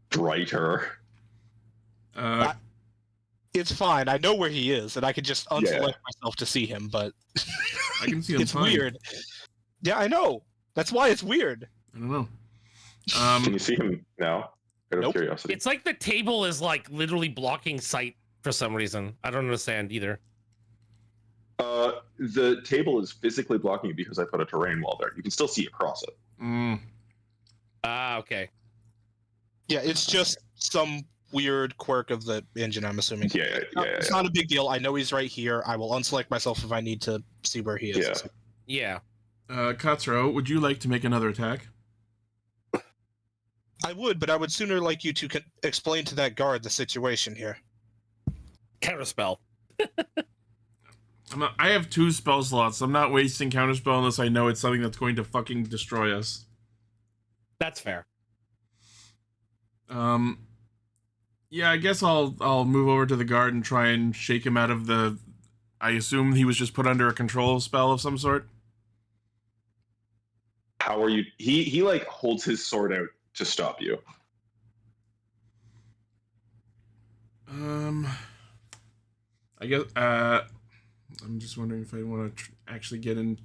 brighter. It's fine. I know where he is, and I can just unselect Yeah. myself to see him. But I can see him it's fine. weird. Yeah, I know. That's why it's weird. I don't know. Can you see him now? Out of Nope. curiosity. It's like the table is like literally blocking sight for some reason. I don't understand either. The table is physically blocking it because I put a terrain wall there. You can still see across it. Ah, okay. Yeah, it's just some weird quirk of the engine, I'm assuming. Yeah. It's not a big deal. I know he's right here. I will unselect myself if I need to see where he is. Yeah. Katsuro, would you like to make another attack? I would, but I would sooner like you to explain to that guard the situation here. Counterspell. I have 2 spell slots. I'm not wasting counterspell unless I know it's something that's going to fucking destroy us. That's fair. Yeah, I guess I'll move over to the guard and try and shake him out of the. I assume he was just put under a control spell of some sort. How are you? He like holds his sword out to stop you. I guess. I'm just wondering if I want to actually get in.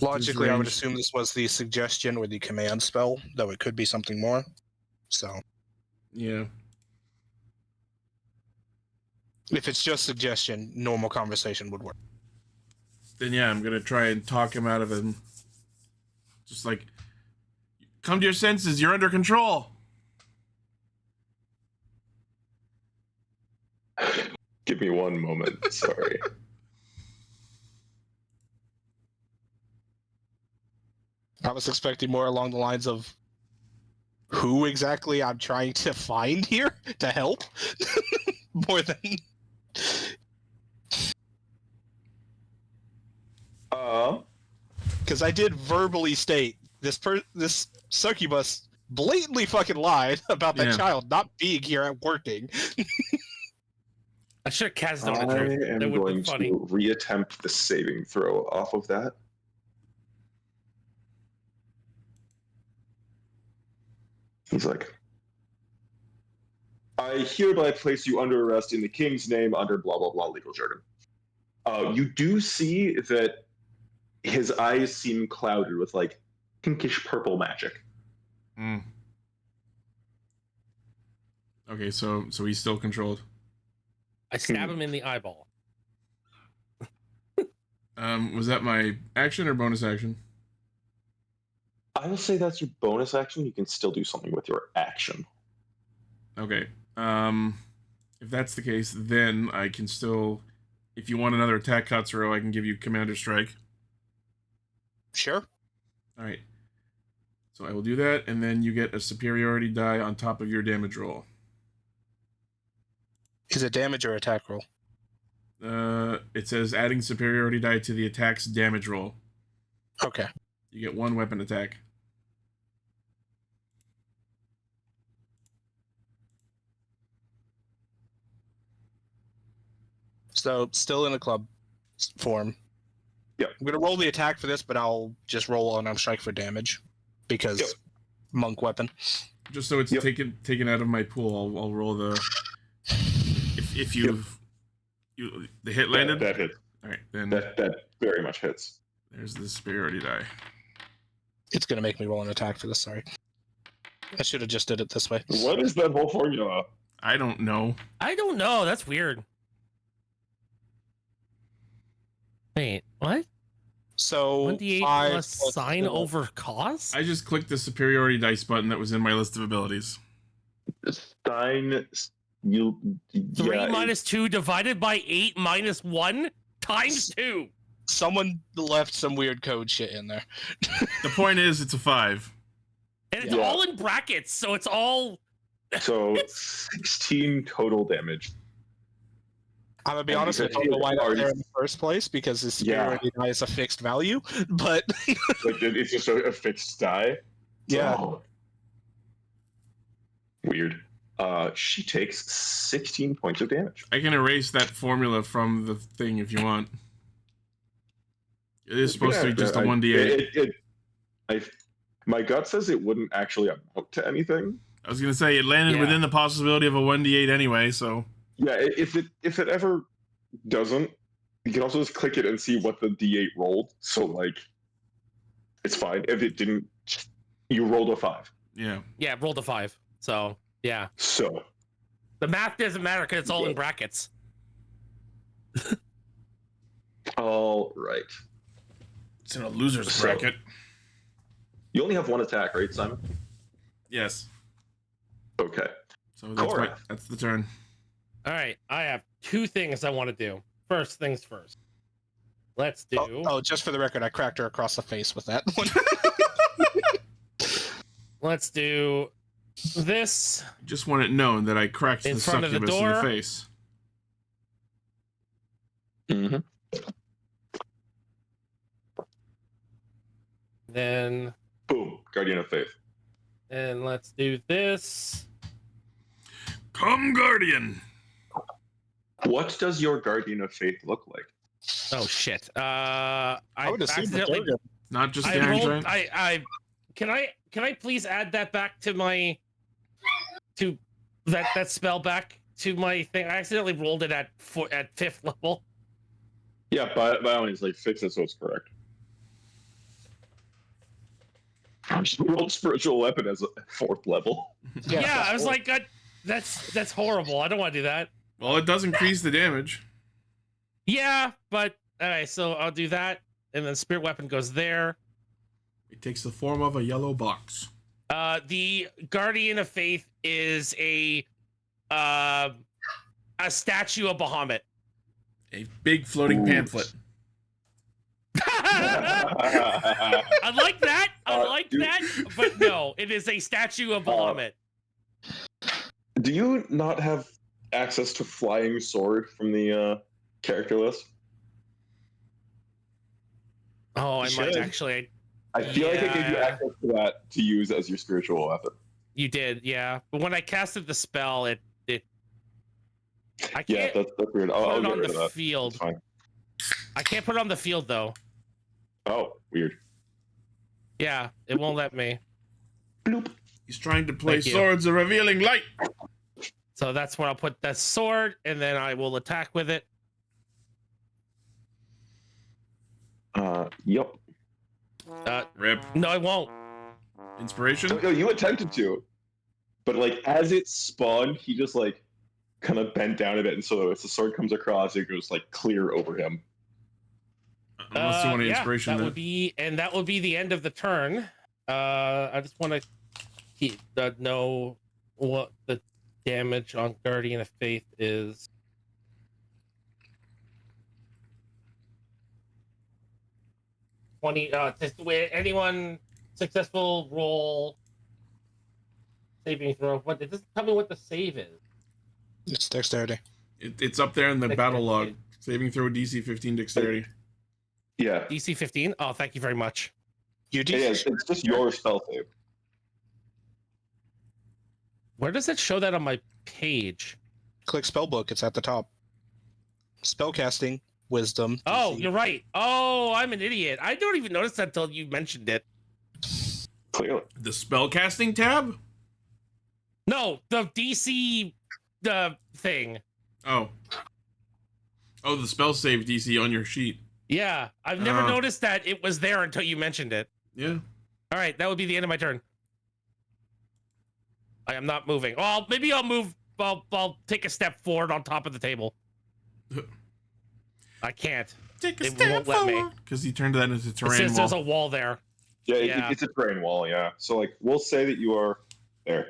Logically, I would assume this was the suggestion or the command spell, though it could be something more. So, Yeah. if it's just suggestion, normal conversation would work. Then yeah, I'm gonna try and talk him out of him. Just like, come to your senses. You're under control. Give me one moment. Sorry. I was expecting more along the lines of who exactly I'm trying to find here to help, more than. Because I did verbally state this succubus blatantly fucking lied about that child not being here and working. I should have cast it I on the truth. am That would going be funny. to reattempt the saving throw off of that. He's like, I hereby place you under arrest in the king's name under blah, blah, blah legal jargon. You do see that his eyes seem clouded with like pinkish purple magic. Mm. Okay, so he's still controlled. I stab him in the eyeball. Was that my action or bonus action? I will say that's your bonus action. You can still do something with your action. Okay. If that's the case, then I can still. If you want another attack cut throw, I can give you Commander Strike. Sure. All right. So I will do that, and then you get a superiority die on top of your damage roll. Is it damage or attack roll? It says adding superiority die to the attack's damage roll. Okay. You get 1 weapon attack. So, still in a club form. Yep. I'm going to roll the attack for this, but I'll just roll unarmed strike for damage. Because monk weapon. Just so it's taken out of my pool, I'll roll the... If you the hit landed? That hit. All right, then... That very much hits. There's the superiority die. It's going to make me roll an attack for this, sorry. I should have just did it this way. What is that whole formula? I don't know. I don't know. That's weird. Wait, what? So 1d8 plus sign over cost? I just clicked the superiority dice button that was in my list of abilities. Stein, 3 minus 2 divided by 8 minus 1 times 2. Someone left some weird code shit in there. The point is, it's a 5. And it's all in brackets, so it's all... So 16 total damage. I'm gonna be honest, I don't know why that's there in the first place, because the superiority die is a fixed value, but... Like, it's just a fixed die? Yeah. Oh. Weird. She takes 16 points of damage. I can erase that formula from the thing if you want. It is supposed to be just a 1d8. My gut says it wouldn't actually amount to anything. I was going to say, it landed within the possibility of a 1d8 anyway, so... Yeah, if it ever doesn't, you can also just click it and see what the d8 rolled. So, like, it's fine. If it didn't, you rolled a 5. Yeah. Yeah, rolled a 5. So, yeah. So. The math doesn't matter because it's all in brackets. All right. It's in a loser's bracket. You only have 1 attack, right, Simon? Yes. Okay. So that's the turn. All right, I have 2 things I want to do. First things first. Let's do... Oh, just for the record, I cracked her across the face with that one. Let's do this Just want it known that I cracked In the front of the succubus in the door. face. Mm-hmm. then Boom. Guardian of Faith. and let's do this. Come, Guardian! What does your Guardian of Faith look like? Oh shit. I would assume the accidentally Durga. Not just the I Iron rolled Giant? I can I please add that back to my that spell back to my thing. I accidentally rolled it at 5th level. Yeah, by all means, like fix it so it's correct. She rolled spiritual weapon as a 4th level. Yeah, I was like, that's horrible. I don't want to do that. Well, it does increase the damage. Yeah, but all right, so I'll do that, and then spirit weapon goes there. It takes the form of a yellow box. The Guardian of Faith is a statue of Bahamut. A big floating Ooh. pamphlet. I like that. I like dude. that. But no, it is a statue of Bahamut. Do you not have access to Flying Sword from the character list? Oh, I You might should. actually. I feel like I gave you Yeah. access to that to use as your spiritual weapon. You did, yeah. But when I casted the spell, it I Yeah, can't that's weird. I'll put it get on rid the of that. field. It's fine. I can't put it on the field though. Oh, weird. Yeah, it won't let me. Bloop. He's trying to play Thank you. Swords of Revealing Light. So that's where I'll put that sword, and then I will attack with it. Yep. Rip. No, I won't. Inspiration? No, you attempted to, but like as it spawned, he just like kind of bent down a bit, and so as the sword comes across, it goes like clear over him. Unless you want an Yeah, inspiration, that then. would be, and that would be the end of the turn. I just want to know what the damage on Guardian of Faith is. Anyone successful roll saving throw. What it doesn't tell me what the save is. It's dexterity. It's up there in the Dexterity. battle log. Saving throw DC 15 dexterity. Yeah. DC 15. Oh, thank you very much. You do. Yeah, it's just your spell save. Where does it show that on my page? Click spellbook. It's at the top. Spellcasting, wisdom. Oh, DC. you're right. Oh, I'm an idiot. I don't even notice that until you mentioned it. Clearly. The spellcasting tab? No, the DC thing. Oh. Oh, the spell save DC on your sheet. Yeah, I've never Oh. noticed that it was there until you mentioned it. Yeah. All right, that would be the end of my turn. I am not moving. Well, maybe I'll move. I'll take a step forward on top of the table. I can't. Take a It step won't let me. forward. Because he turned that into It terrain says there's wall. a wall there. Yeah, Yeah. it's a terrain wall, yeah. So like we'll say that you are there.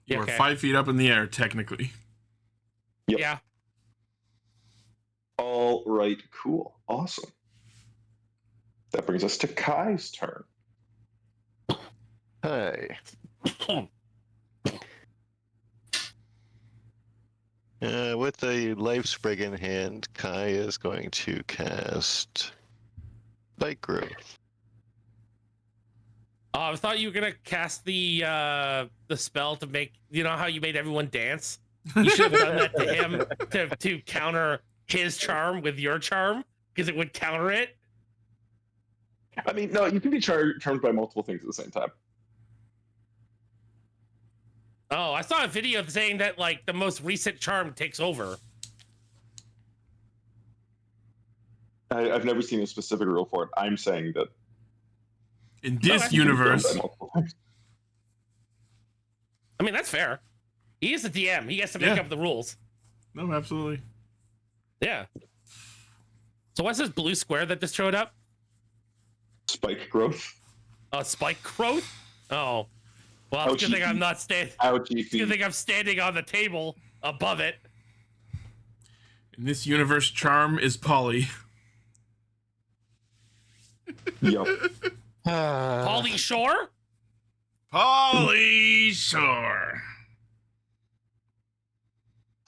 You are Okay. 5 feet up in the air, technically. Yep. Yeah. All right, cool. Awesome. That brings us to Kai's turn. Hi. With a life sprig in hand, Kai is going to cast Bite Growth. I thought you were gonna cast the spell to make. You know how you made everyone dance? You should have done that to him to counter his charm with your charm because it would counter it. I mean, no, you can be charmed by multiple things at the same time. Oh, I saw a video saying that like the most recent charm takes over. I've never seen a specific rule for it. I'm saying that In No, this that's- you can be charmed universe, by multiple things. I mean, that's fair. He is the DM. He has to make Yeah. up the rules. no, absolutely. Yeah. So what's this blue square that just showed up? Spike growth. Spike growth? Oh. Well, it's a good thing I'm not standing. Ouchie It's a good feet. thing I'm standing on the table above it. In this universe, charm is Polly. Yep. Polly Shore? Polly Shore.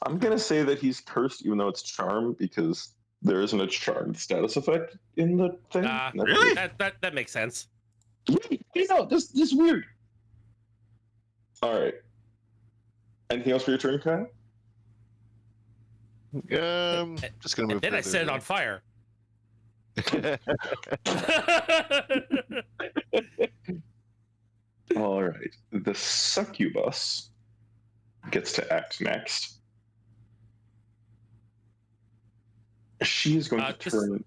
I'm gonna say that he's cursed, even though it's charm, because there isn't a charmed status effect in the thing. That's Really? That makes sense. You know, this weird. All right. Anything else for your turn, Kai? Just gonna move. Then I further set it away. on fire. All right. The succubus gets to act next. She is going to turn.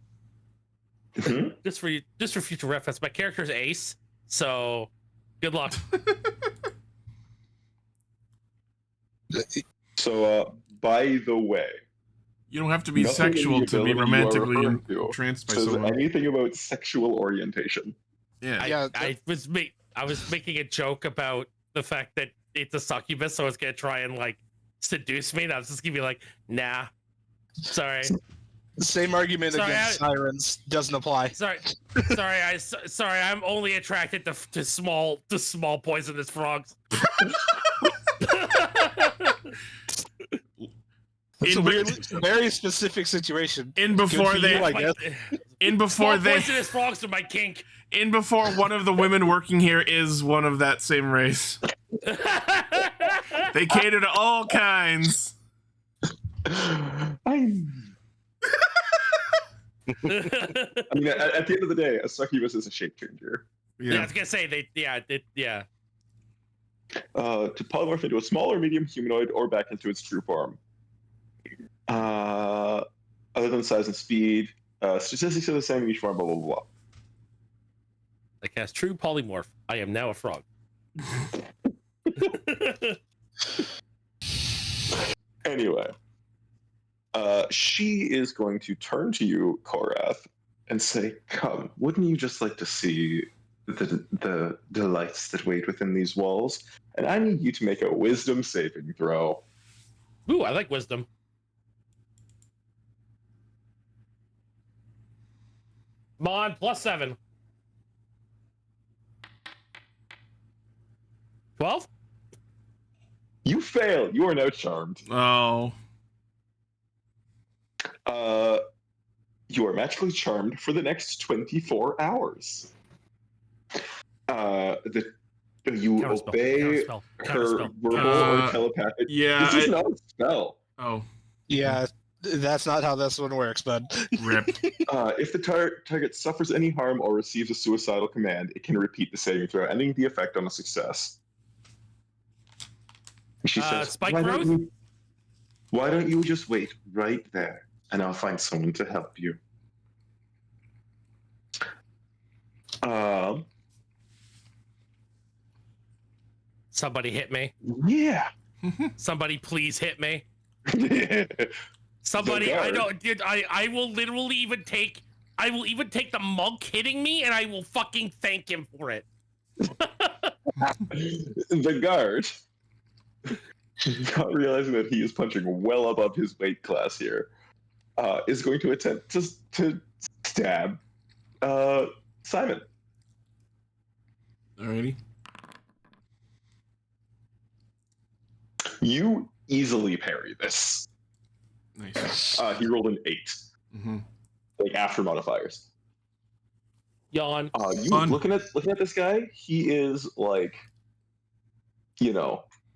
Just for future reference, my character's Ace, so good luck. So, by the way, You don't have to be nothing in the sexual to be ability you are romantically referring to entranced by says someone. anything about sexual orientation. Yeah. I was making a joke about the fact that it's a succubus, so it's gonna try and like seduce me. And I was just gonna be like, nah, sorry, Same argument Sorry, against sirens doesn't apply. sorry, I'm only attracted to small poisonous frogs. It's a weird, very specific situation. Before Good for you, I guess. Small poisonous frogs are my kink. Before one of the women working here is one of that same race. They cater to all kinds. I mean, at the end of the day, a succubus is a shape changer. Yeah, I was gonna say yeah. To polymorph into a small or medium humanoid or back into its true form. Other than size and speed, statistics are the same in each form, blah, blah, blah, blah. I cast true polymorph. I am now a frog. Anyway, she is going to turn to you, Korath, and say, "Come, wouldn't you just like to see the delights that wait within these walls? And I need you to make a wisdom saving throw." Ooh, I like wisdom. Come on, +7. 12? You fail. You are now charmed. Oh. You are magically charmed for the next 24 hours. You Counterspell, obey counterspell, her counterspell, verbal or telepathic. Yeah. This is not a spell. Oh. Yeah, that's not how this one works, bud. Rip. If the target suffers any harm or receives a suicidal command, it can repeat the saving throw, ending the effect on a success. She says, spike growth? Why don't you just wait right there, and I'll find someone to help you. Somebody hit me. Yeah. Somebody please hit me. Somebody, I don't, dude, I will literally even take the monk hitting me and I will fucking thank him for it. The guard, not realizing that he is punching well above his weight class here, is going to attempt to stab Simon. Alrighty. You easily parry this. Nice. He rolled an 8, Mm-hmm. like after modifiers. Yawn. Fun. Looking at this guy, he is like,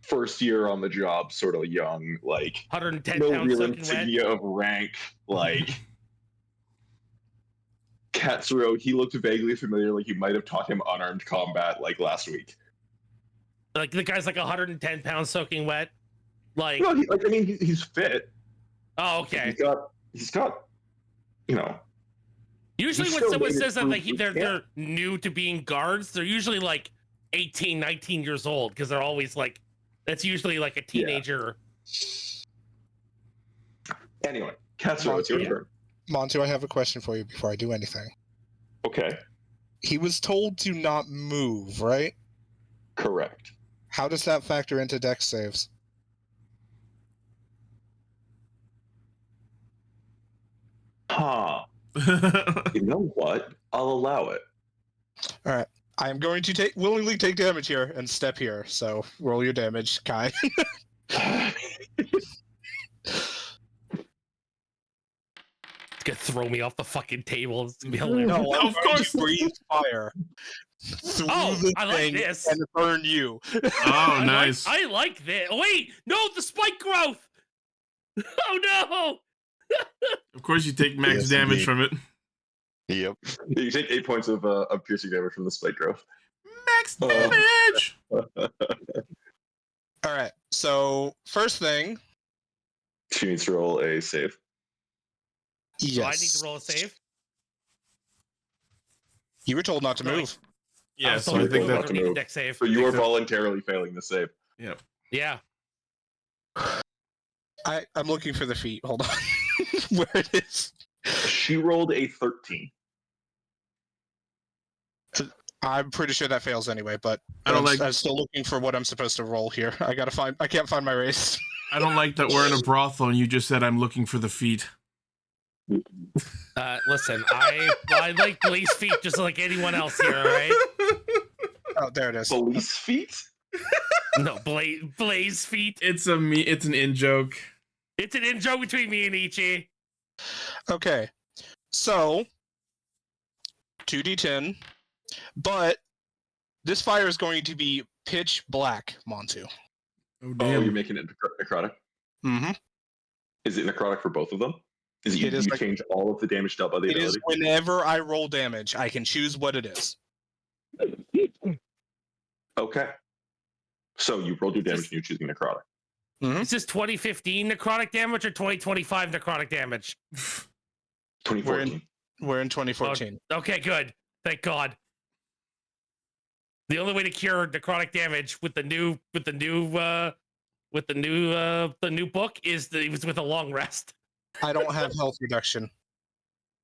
first year on the job, sort of young, like 110 no pounds real soaking wet. insignia of rank, like Katsuro. He looked vaguely familiar, like you might have taught him unarmed combat like last week. Like the guy's like 110 pounds soaking wet. Like, No, he's fit. oh, okay. He's got, Usually he's when still someone rated says that for like, they're boot new to being guards, they're usually like 18, 19 years old because they're always like, that's usually like a teenager. Anyway, Katsuro, it's your turn. Montu, I have a question for you before I do anything. Okay, He was told to not move, right? correct. How does that factor into dex saves? Huh. You know what? I'll allow it. All right. I am going to willingly take damage here and step here. So roll your damage, Kai. It's gonna throw me off the fucking table. It's gonna be hilarious. No, I'm Of going course. to breathe fire through Oh, the I like thing this. and burn you. Oh, nice. I like this. Oh, wait, no, the spike growth. Oh no. Of course, you take max Yes, damage indeed. from it. Yep. You take 8 points of piercing damage from the spike growth. Max Oh. damage. All right. So first thing, She needs to roll a save. yes. Do I need to roll a save? You were told not to No, move. Yeah, was so told I to think move, I that. don't need a deck save. So you are so. voluntarily failing the save. Yep. Yeah. I'm looking for the feat. Hold on. Where it is. She rolled a 13. I'm pretty sure that fails anyway, but I don't like. I'm still looking for what I'm supposed to roll here. I can't find my race. I don't like that we're in a brothel and you just said I'm looking for the feet. Listen, I like Blaze feet just like anyone else here, all right? Oh, there it is. Police feet? No, Blaze feet. It's an in joke. It's an in joke between me and Ichi. Okay. So 2d10, but this fire is going to be pitch black, Montu. Oh Oh, damn. you're making it necrotic? Mm-hmm. Is it necrotic for both of them? Is it you, It is you like- change all of the damage dealt by the It is ability? whenever I roll damage, I can choose what it is. Okay. So you rolled your damage and you're choosing necrotic. Is this 2015 necrotic damage or 2025 necrotic damage? 2014. We're in 2014. Okay, good. Thank God. The only way to cure necrotic damage with the new book is with a long rest. I don't have health reduction.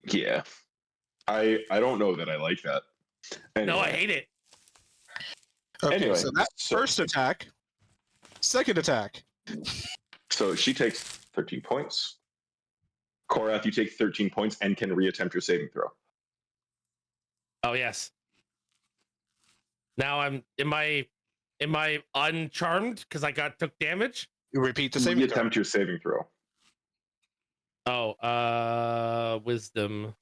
Yeah. I don't know that I like that. No, I Anyway. hate it. Okay, Anyway, so that so- first attack, second attack. So she takes 13 points. Korath, you take 13 points and can reattempt your saving throw. Oh yes. Now am I uncharmed because I took damage? You repeat the saving throw. Reattempt your saving throw. Oh, wisdom.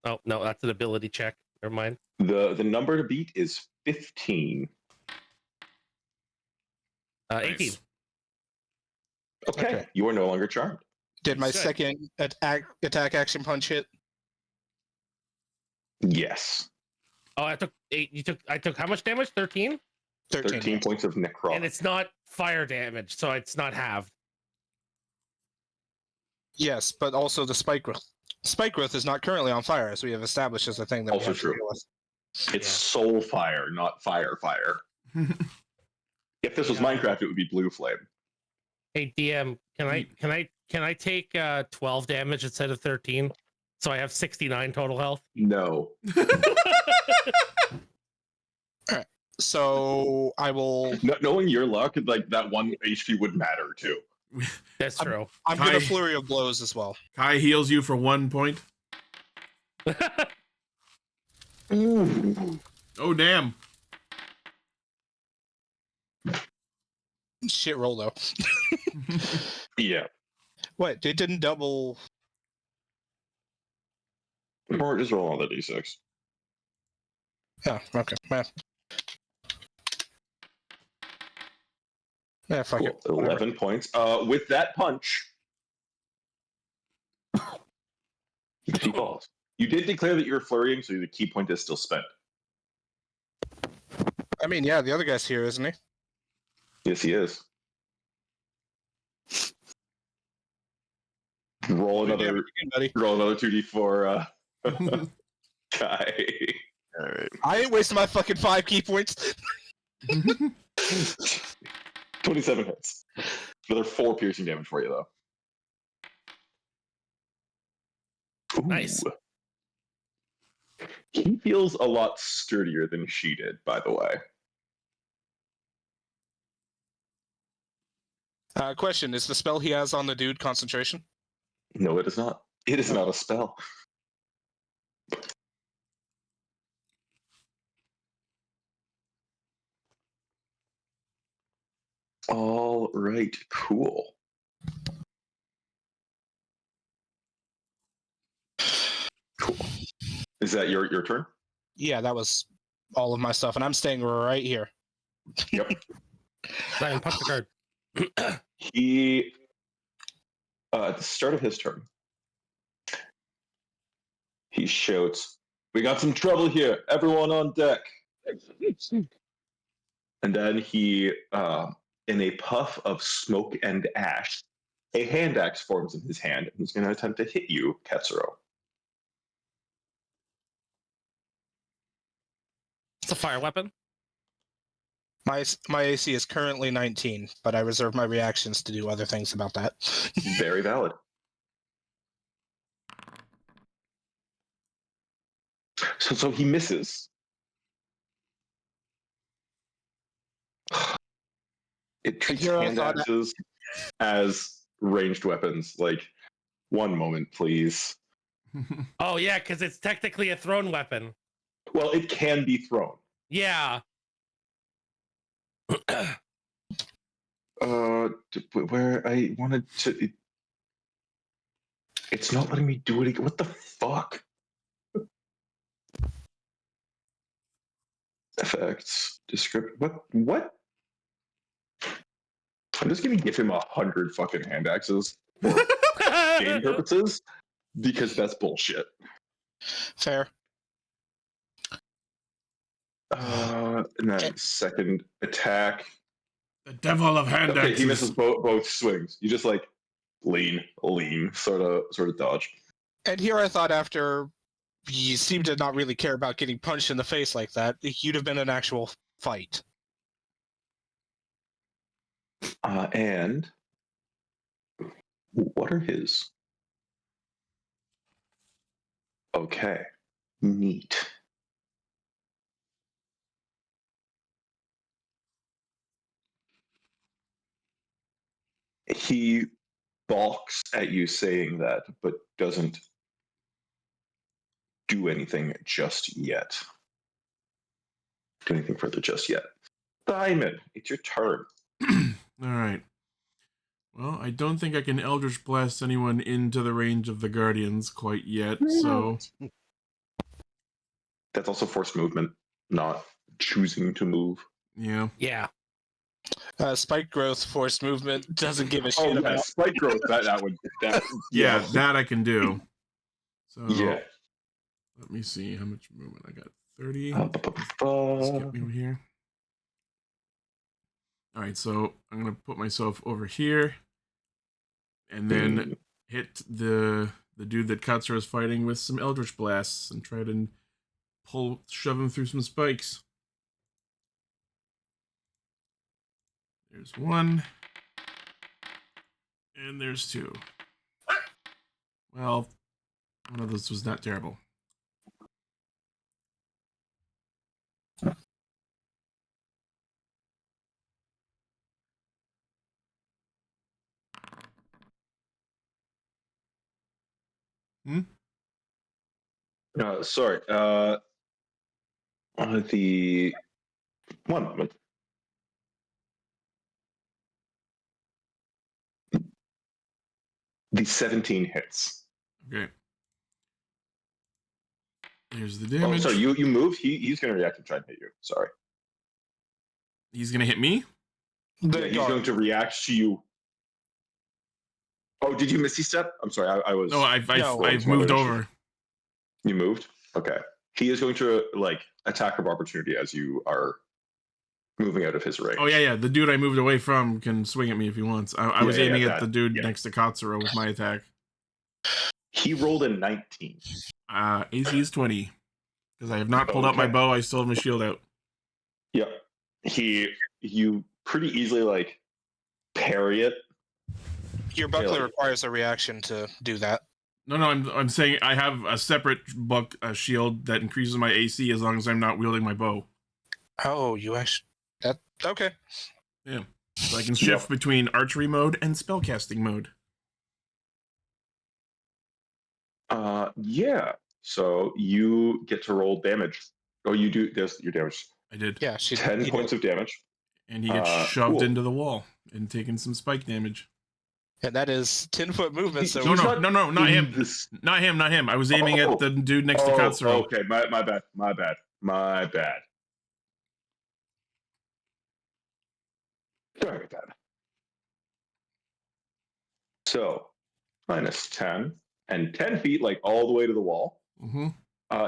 Oh no, that's an ability check. Never mind. The number to beat is 15. 18. Okay. Okay. You are no longer charmed. Did my Good. second attack action punch hit? Yes. Oh, I took 8. I took how much damage? 13? 13 points of necrotic. And it's not fire damage, so it's not halved. Yes, but also the spike growth. Spike growth is not currently on fire, as we have established as a thing that Also we have true. to deal with. It's soul fire, not fire. If this was Yeah. Minecraft, it would be blue flame. Hey DM, can I take 12 damage instead of 13? So I have 69 total health. No. So I will. Knowing your luck, like that 1 HP would matter too. That's true. I'm gonna Hi. flurry of blows as well. Kai heals you for 1 point. Oh damn. Shit roll though. Yeah. What? It didn't double. Or just roll all the d6. Oh, okay. Yeah, fuck Cool. it. Whatever. 11 points. With that punch, she falls. You did declare that you're flurrying, so the key point is still spent. I mean, yeah, the other guy's here, isn't he? Yes, he is. Roll another. Again, buddy. Roll another 2d4. Kai. All right. I ain't wasting my fucking 5 key points. 27 hits. Another 4 piercing damage for you, though. Ooh. Nice. He feels a lot sturdier than she did, by the way. Question: is the spell he has on the dude concentration? No, it is not. It is not a spell. All right, cool. Cool. Is that your turn? Yeah, that was all of my stuff, and I'm staying right here. Yep. Simon, pop the card. He at the start of his turn, he shouts, "We got some trouble here! Everyone on deck!" And then he, in a puff of smoke and ash, a hand axe forms in his hand, and he's going to attempt to hit you, Ketsuro. It's a fire weapon. My AC is currently 19, but I reserve my reactions to do other things about that. Very valid. So he misses. It treats Here I hand thought axes as ranged weapons. Like, one moment, please. Oh yeah, because it's technically a thrown weapon. Well, it can be thrown. Yeah. Where I wanted to. It's not letting me do it again. What the fuck? Effects, descript. What? I'm just gonna give him 100 fucking hand axes for game purposes because that's bullshit. fair. And then second attack. The devil of hand Okay, axes. he misses both swings. You just like lean, sort of dodge. And here I thought after you seem to not really care about getting punched in the face like that, you'd have been an actual fight. And what are his? Okay, neat. He balks at you saying that, but doesn't do anything just yet. Do anything further just yet. Simon, it's your turn. All right. Well, I don't think I can Eldritch Blast anyone into the range of the Guardians quite yet, so... That's also forced movement, not choosing to move. Yeah. Yeah. Spike growth, forced movement, doesn't give a Oh shit yeah, about. spike growth. That would. Yeah, that I can do. So, Yeah. let me see how much movement I got. 30. Uh, Skip me over here. All right, so I'm going to put myself over here and then hit the dude that Katsura is fighting with some Eldritch Blasts and try to shove him through some spikes. There's one. And there's two. Well, one of those was not terrible. sorry. The one moment. The 17 hits. Okay. There's the Oh, damage. sorry. You moved. He's going to react and try and hit you. Sorry. He's going to hit me? Yeah, he's going to react to you. Oh, did you misty step? I'm sorry. I was. No, I've some moved other over. You moved? Okay. He is going to attack of opportunity as you are moving out of his range. Oh, yeah. The dude I moved away from can swing at me if he wants. I was aiming at the dude next to Katsura with my attack. He rolled a 19. AC is 20. Because I have not pulled out my bow. I still have my shield out. Yep. You pretty easily parry it. Your buckler requires a reaction to do that. No, I'm saying I have a separate shield that increases my AC as long as I'm not wielding my bow. Oh, you actually... Okay. Yeah. So I can shift between archery mode and spellcasting mode. Yeah. So you get to roll damage. Oh, you do. There's your damage. I did. Yeah, 10 points of damage. And he gets shoved into the wall. And taking some spike damage. And that is 10-foot movement. So No, He's no, not him. This... Not him. I was aiming at the dude next to Katsuro. Okay, my bad. Sorry about that. So, minus 10 and 10 feet, like all the way to the wall. Mm-hmm.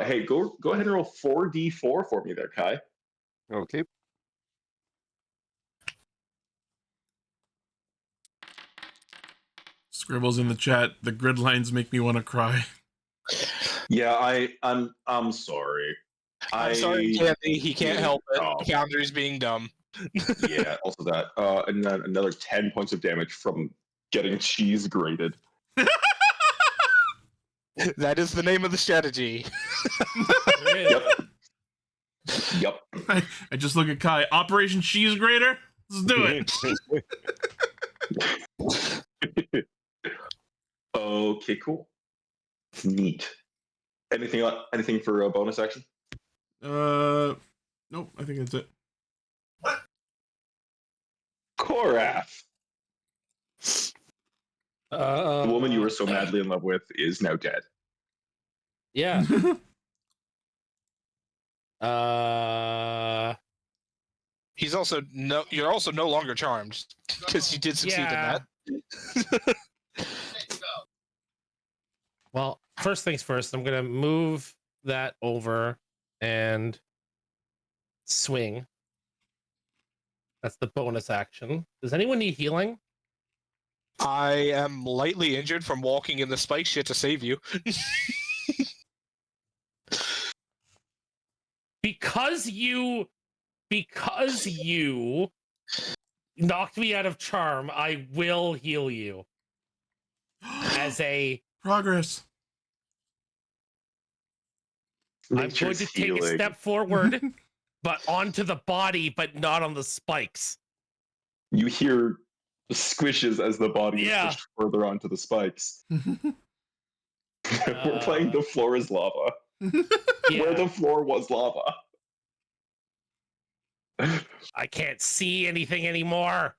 Hey, go ahead and roll 4d4 for me there, Kai. Okay. Scribbles in the chat. The grid lines make me want to cry. Yeah, I'm sorry. I'm sorry, Candy. He can't help it. Oh. Foundry's being dumb. Yeah, also that. And then another 10 points of damage from getting cheese grated. That is the name of the strategy. Yep. I just look at Kai. Operation Cheese Grater? Let's do it. Okay, cool. Neat. Anything for a bonus action? Nope, I think that's it. Korath. The woman you were so madly in love with is now dead. Yeah. He's also you're also no longer charmed because you did succeed in that. Well, first things first, I'm gonna move that over and swing. That's the bonus action. Does anyone need healing? I am lightly injured from walking in the spike shit to save you. Because you knocked me out of charm, I will heal you. As a progress. I'm going to take a step forward, but onto the body, but not on the spikes. You hear the squishes as the body is pushed further onto the spikes. We're playing The Floor is Lava. Where the floor was lava. I can't see anything anymore.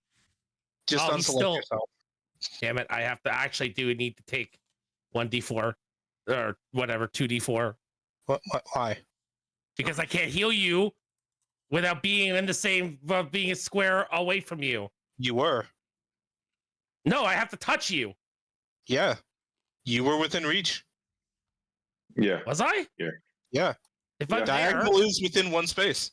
Just unselect yourself. Damn it, I have to actually need to take 1d4 or whatever, 2d4. What why? Because I can't heal you without being in the same being a square away from you. You were. No, I have to touch you. Yeah. You were within reach. Yeah. Was I? Yeah. If I'm diagonal there... is within one space.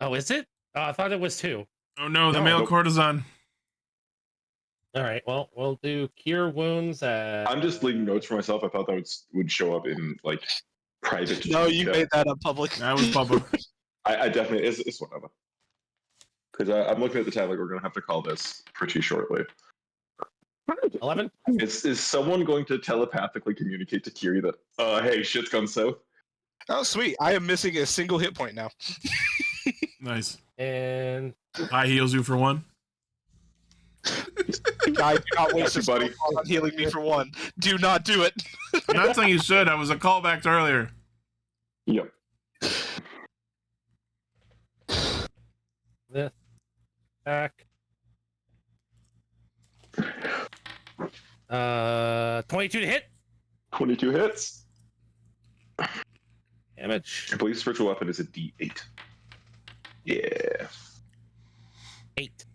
Oh, is it? I thought it was 2. Oh no, the male courtesan. All right, well, we'll do cure wounds. I'm just leaving notes for myself. I thought that would show up in like private. No, you made that up public. That was public. I definitely it's whatever. Because I'm looking at the tab, like we're gonna have to call this pretty shortly. 11. Is someone going to telepathically communicate to Kiri that hey, shit's gone south? Oh sweet! I am missing a single hit point now. Nice. And high heals you for 1. I do not waste your buddy on healing me for 1. Do not do it. I'm not saying you should. I was a callback to earlier. Yep. This back. 22 to hit. 22 hits. Damage. I believe spiritual weapon is a D8. Yeah. 8.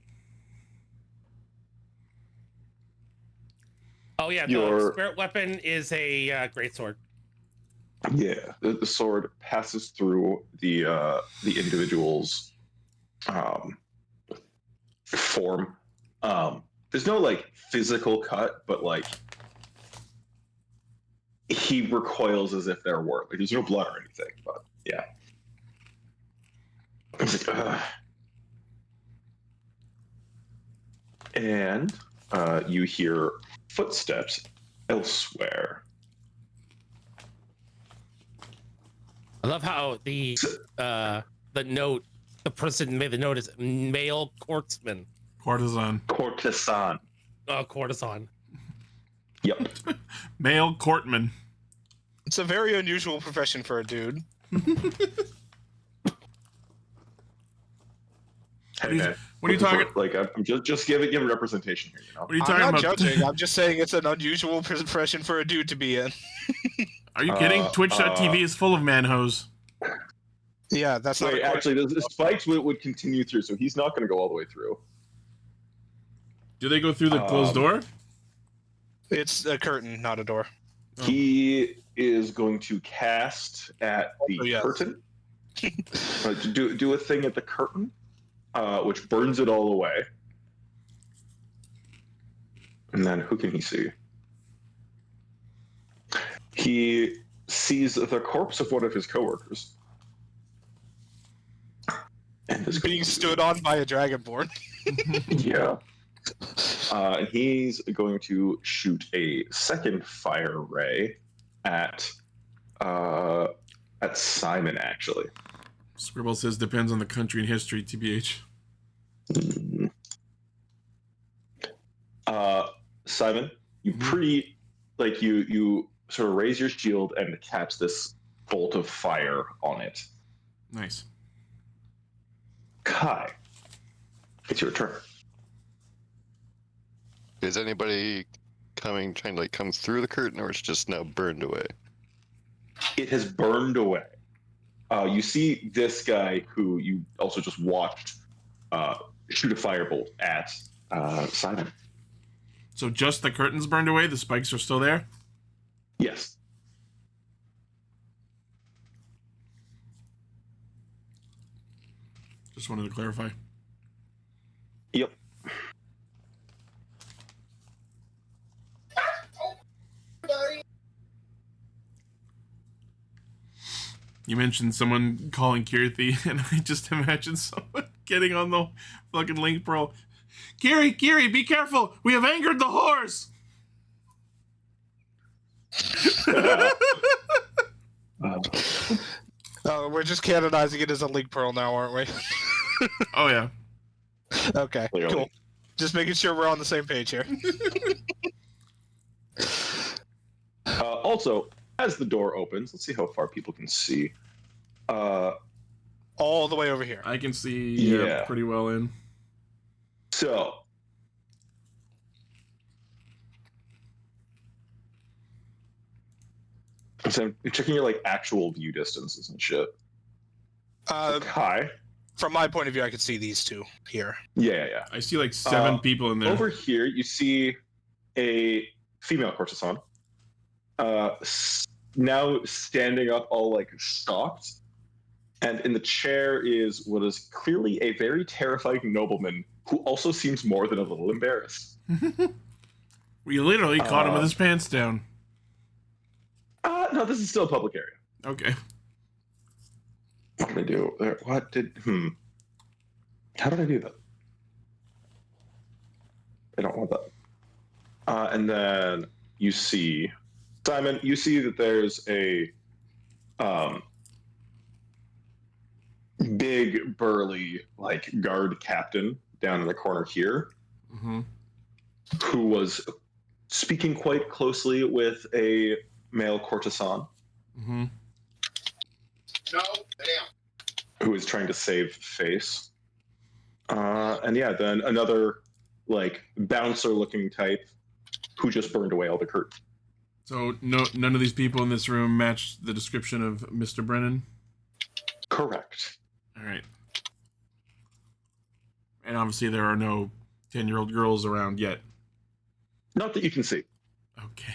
Oh yeah, the spirit weapon is a greatsword. Yeah, the sword passes through the individual's form. There's no like physical cut, but like he recoils as if there were. Like there's no blood or anything, but yeah. And you hear footsteps elsewhere. I love how the note, the person made the note is male courtesan. Courtesan. Courtesan. Oh, courtesan. Yep. Male courtman. It's a very unusual profession for a dude. Hey man, What are you talking? like I'm just giving representation here, you know. What are you I'm talking not about? judging. I'm just saying it's an unusual profession for a dude to be in. Are you kidding? Twitch.tv is full of manhos. Yeah, that's not. Wait, actually, the spikes would continue through, so he's not going to go all the way through. Do they go through the closed door? It's a curtain, not a door. He is going to cast at the yes. curtain. Do a thing at the curtain, which burns it all away. And then who can he see? He sees the corpse of one of his coworkers. And this Being stood on by a dragonborn. yeah. And he's going to shoot a second fire ray at Simon, actually. Scribble says depends on the country and history, TBH. Simon, you you sort of raise your shield and catch this bolt of fire on it. Nice. Kai, it's your turn. Is anybody trying to come through the curtain, or it's just now burned away? It has burned away. You see this guy who you also just watched shoot a firebolt at Simon. So just the curtains burned away? The spikes are still there? Yes. Just wanted to clarify. Yep. You mentioned someone calling Kirthi, and I just imagine someone getting on the fucking link pearl. Kiri, be careful! We have angered the horse! We're just canonizing it as a link pearl now, aren't we? Oh, yeah. Okay, Clearly. cool. Just making sure we're on the same page here. Also, as the door opens, let's see how far people can see. All the way over here. I can see Yeah. pretty well in. So, I'm checking your actual view distances and shit. Kai. From my point of view, I could see these two here. Yeah. I see like 7 people in there. Over here, you see a female courtesan. Now standing up, all shocked, and in the chair is what is clearly a very terrified nobleman who also seems more than a little embarrassed. We literally caught him with his pants down. No, this is still a public area. Okay. What did I do? How did I do that? I don't want that. And then you see, Simon, you see that there's a big, burly, guard captain down in the corner here, who was speaking quite closely with a male courtesan. No, Who is trying to save face. And yeah, then another bouncer-looking type who just burned away all the curtains. So none of these people in this room matched the description of Mr. Brennan? Correct. All right. And obviously there are no 10-year-old girls around yet. Not that you can see. Okay.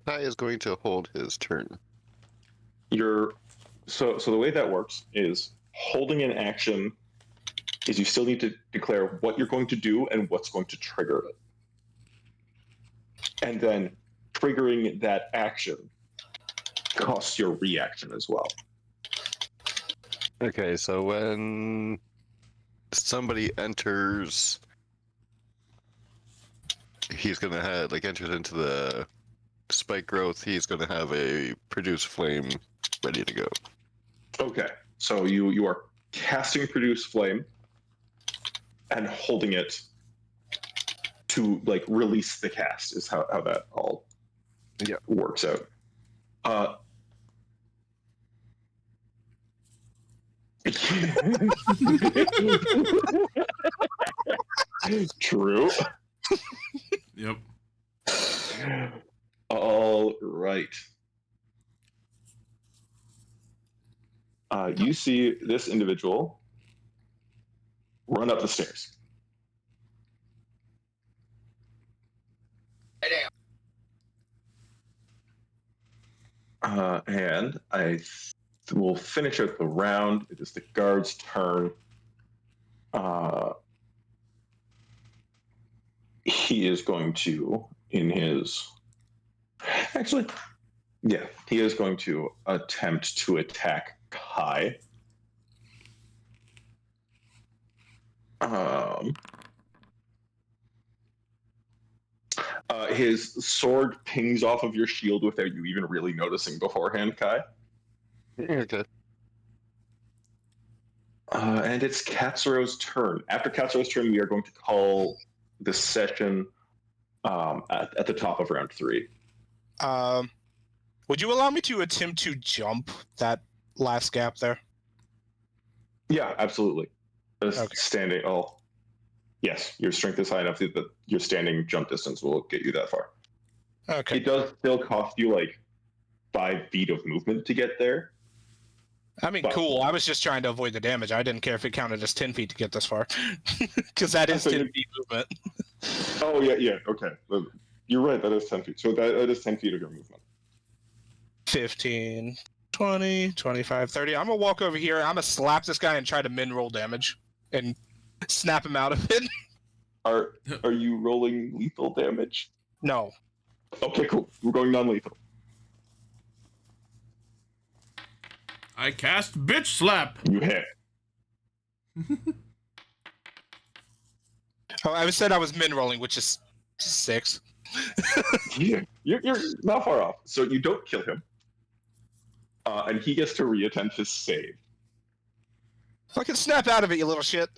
Kai is going to hold his turn. So the way that works is holding an action is you still need to declare what you're going to do and what's going to trigger it. And then triggering that action costs your reaction as well. Okay, so when somebody enters, he's gonna have enters into the spike growth. He's gonna have a produce flame ready to go. Okay, so you are casting produce flame and holding it to like release the cast is how that all works out. True. Yep. All right. You see this individual run up the stairs. And will finish out the round. It is the guard's turn. He is going to, he is going to attempt to attack Kai. His sword pings off of your shield without you even really noticing beforehand, Kai. Okay. And it's Katsuro's turn. After Katsuro's turn, we are going to call this session at the top of round 3. Would you allow me to attempt to jump that last gap there? Yeah, absolutely. Okay. Standing. Oh, yes, your strength is high enough that your standing jump distance will get you that far. Okay. It does still cost you like 5 feet of movement to get there. I mean, cool. I was just trying to avoid the damage. I didn't care if it counted as 10 feet to get this far. Because that is 10 feet movement. Oh, yeah, okay. You're right, that is 10 feet. So that is 10 feet of your movement. 15, 20, 25, 30. I'm going to walk over here. I'm going to slap this guy and try to min-roll damage. And snap him out of it. Are you rolling lethal damage? No. Okay, cool. We're going non-lethal. I cast bitch slap. You hit. Oh, I said I was min-rolling, which is 6. Yeah, you're not far off. So you don't kill him. And he gets to re-attempt his save. Fucking snap out of it, you little shit.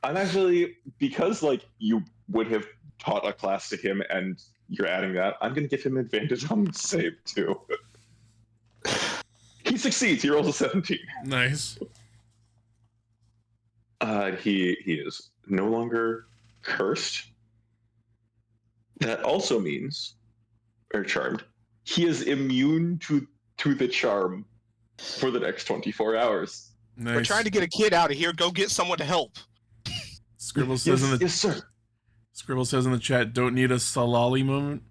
I'm actually, because like you would have taught a class to him and you're adding that, I'm going to give him advantage on the save too. He succeeds. He rolls a 17. Nice. He is no longer cursed. That also means, or charmed, he is immune to the charm for the next 24 hours. Nice. We're trying to get a kid out of here. Go get someone to help. Scribble says yes, sir. Scribble says in the chat, don't need a Salali moment.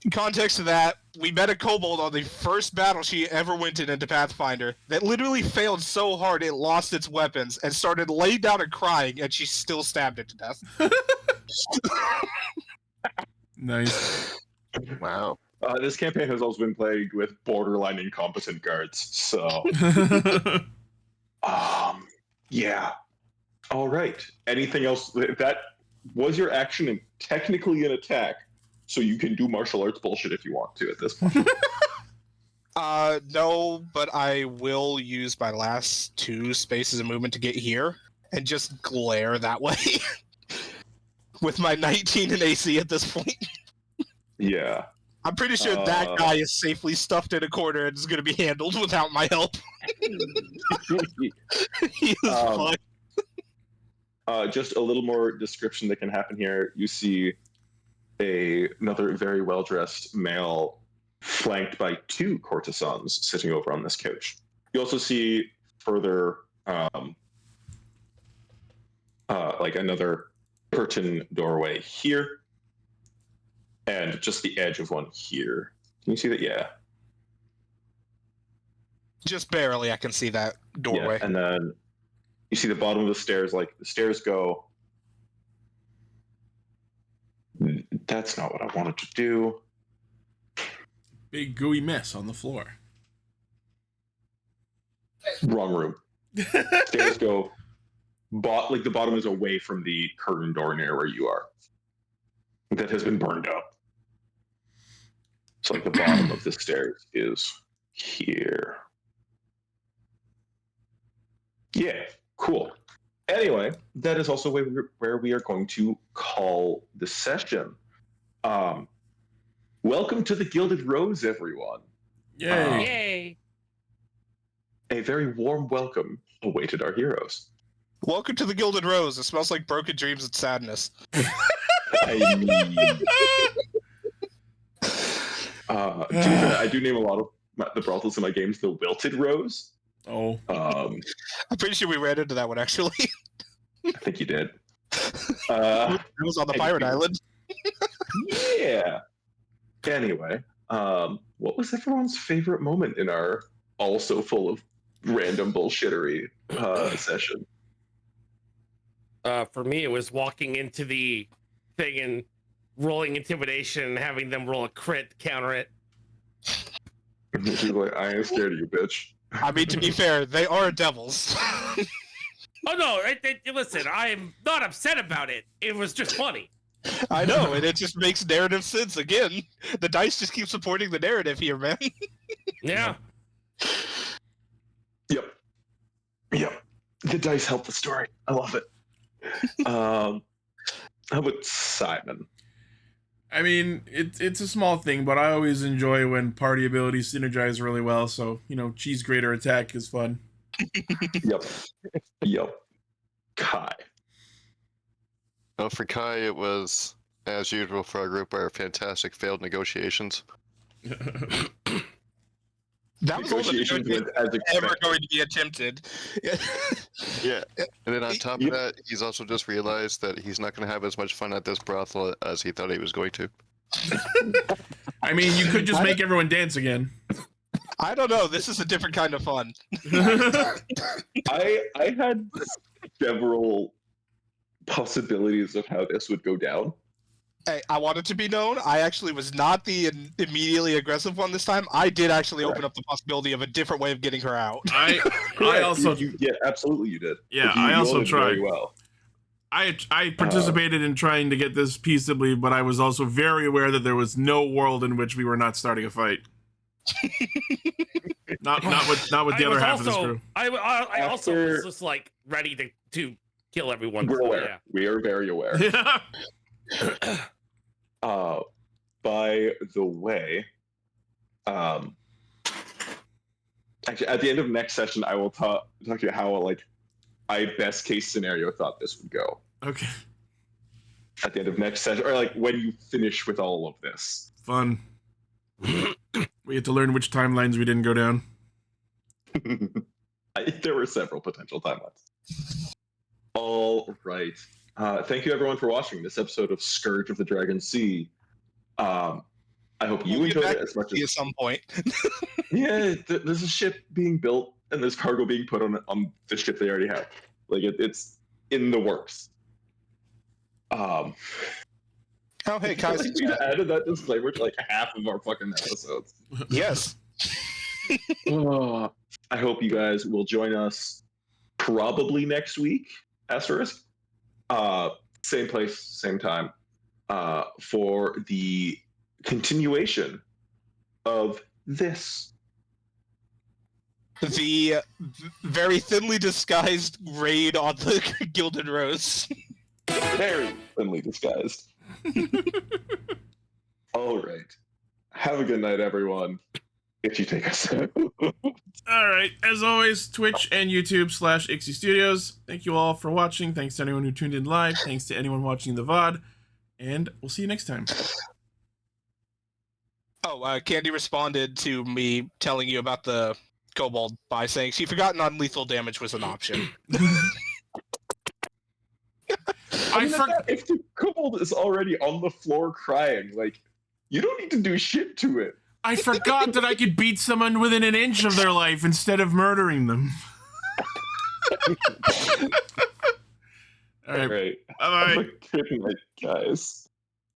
In context of that, we met a kobold on the first battle she ever went into Pathfinder that literally failed so hard it lost its weapons and started laying down and crying, and she still stabbed it to death. Nice. Wow. This campaign has also been plagued with borderline incompetent guards, so... yeah. All right. Anything else? That was your action and technically an attack, so you can do martial arts bullshit if you want to at this point. No, but I will use my last 2 spaces of movement to get here and just glare that way. With my 19 in AC at this point. Yeah. I'm pretty sure that guy is safely stuffed in a corner and is going to be handled without my help. He is fucked. Just a little more description that can happen here. You see another very well-dressed male flanked by 2 courtesans sitting over on this couch. You also see further like another curtain doorway here and just the edge of one here. Can you see that? Yeah. Just barely, I can see that doorway. Yeah, and then you see the bottom of the stairs, like the stairs go. That's not what I wanted to do. Big gooey mess on the floor. Wrong room. Stairs go. Like the bottom is away from the curtain door near where you are. That has been burned up. So like the bottom of the stairs is here. Yeah, cool. Anyway, that is also where we are going to call the session. Welcome to the Gilded Rose, everyone. Yay. Yay! A very warm welcome awaited our heroes. Welcome to the Gilded Rose. It smells like broken dreams and sadness. I mean, to be fair, I do name a lot of the brothels in my games the Wilted Rose. Oh. I'm pretty sure we ran into that one, actually. I think you did. It was on the pirate island. Yeah. Anyway, what was everyone's favorite moment in our also full of random bullshittery session? For me, it was walking into the thing and rolling intimidation and having them roll a crit to counter it. She's like, I ain't scared of you, bitch. I mean, to be fair, they are devils. Oh no! Listen, I'm not upset about it. It was just funny. I know, and it just makes narrative sense again. The dice just keep supporting the narrative here, man. Yeah. Yep. The dice help the story. I love it. How about Simon? I mean, it's a small thing, but I always enjoy when party abilities synergize really well. So, cheese grater attack is fun. Yep. Kai. Well, for Kai, it was, as usual for our group, our fantastic failed negotiations. That was all the Negotiations went as ever expected. going to be attempted. Yeah. And then on top Yep. of that, he's also just realized that he's not going to have as much fun at this brothel as he thought he was going to. I mean, you could just make everyone dance again. I don't know. This is a different kind of fun. I had several possibilities of how this would go down. Hey, I want it to be known, I actually was not the immediately aggressive one this time. I did actually open up the possibility of a different way of getting her out. I also Yeah, absolutely you did. Yeah, You I also rolled it very tried. well. I participated in trying to get this peaceably, but I was also very aware that there was no world in which we were not starting a fight. not with the other half of this crew. I also After- was just like ready to kill everyone. We're so, aware. yeah. We are very aware. By the way, actually, at the end of next session, I will talk to you how I best case scenario thought this would go. Okay. At the end of next session, or when you finish with all of this. Fun. We had to learn which timelines we didn't go down. There were several potential timelines. All right. Thank you, everyone, for watching this episode of Scourge of the Dragon Sea. I hope you We'll get enjoyed back it as much as at some point. Yeah, there's a ship being built and there's cargo being put on the ship they already have. It's in the works. Oh, hey, I Kai's feel like we added that disclaimer to half of our fucking episodes. Yes. I hope you guys will join us probably next week, asterisk. Same place, same time, for the continuation of this. The very thinly disguised raid on the Gilded Rose. Very thinly disguised. All right. Have a good night, everyone. If you take us out. All right. As always, Twitch and YouTube / Ixie Studios. Thank you all for watching. Thanks to anyone who tuned in live. Thanks to anyone watching the VOD. And we'll see you next time. Oh, Candy responded to me telling you about the kobold by saying she forgot non-lethal damage was an option. If the kobold is already on the floor crying, you don't need to do shit to it. I forgot that I could beat someone within an inch of their life instead of murdering them. All right. All right. Bye-bye. Have a good night, guys.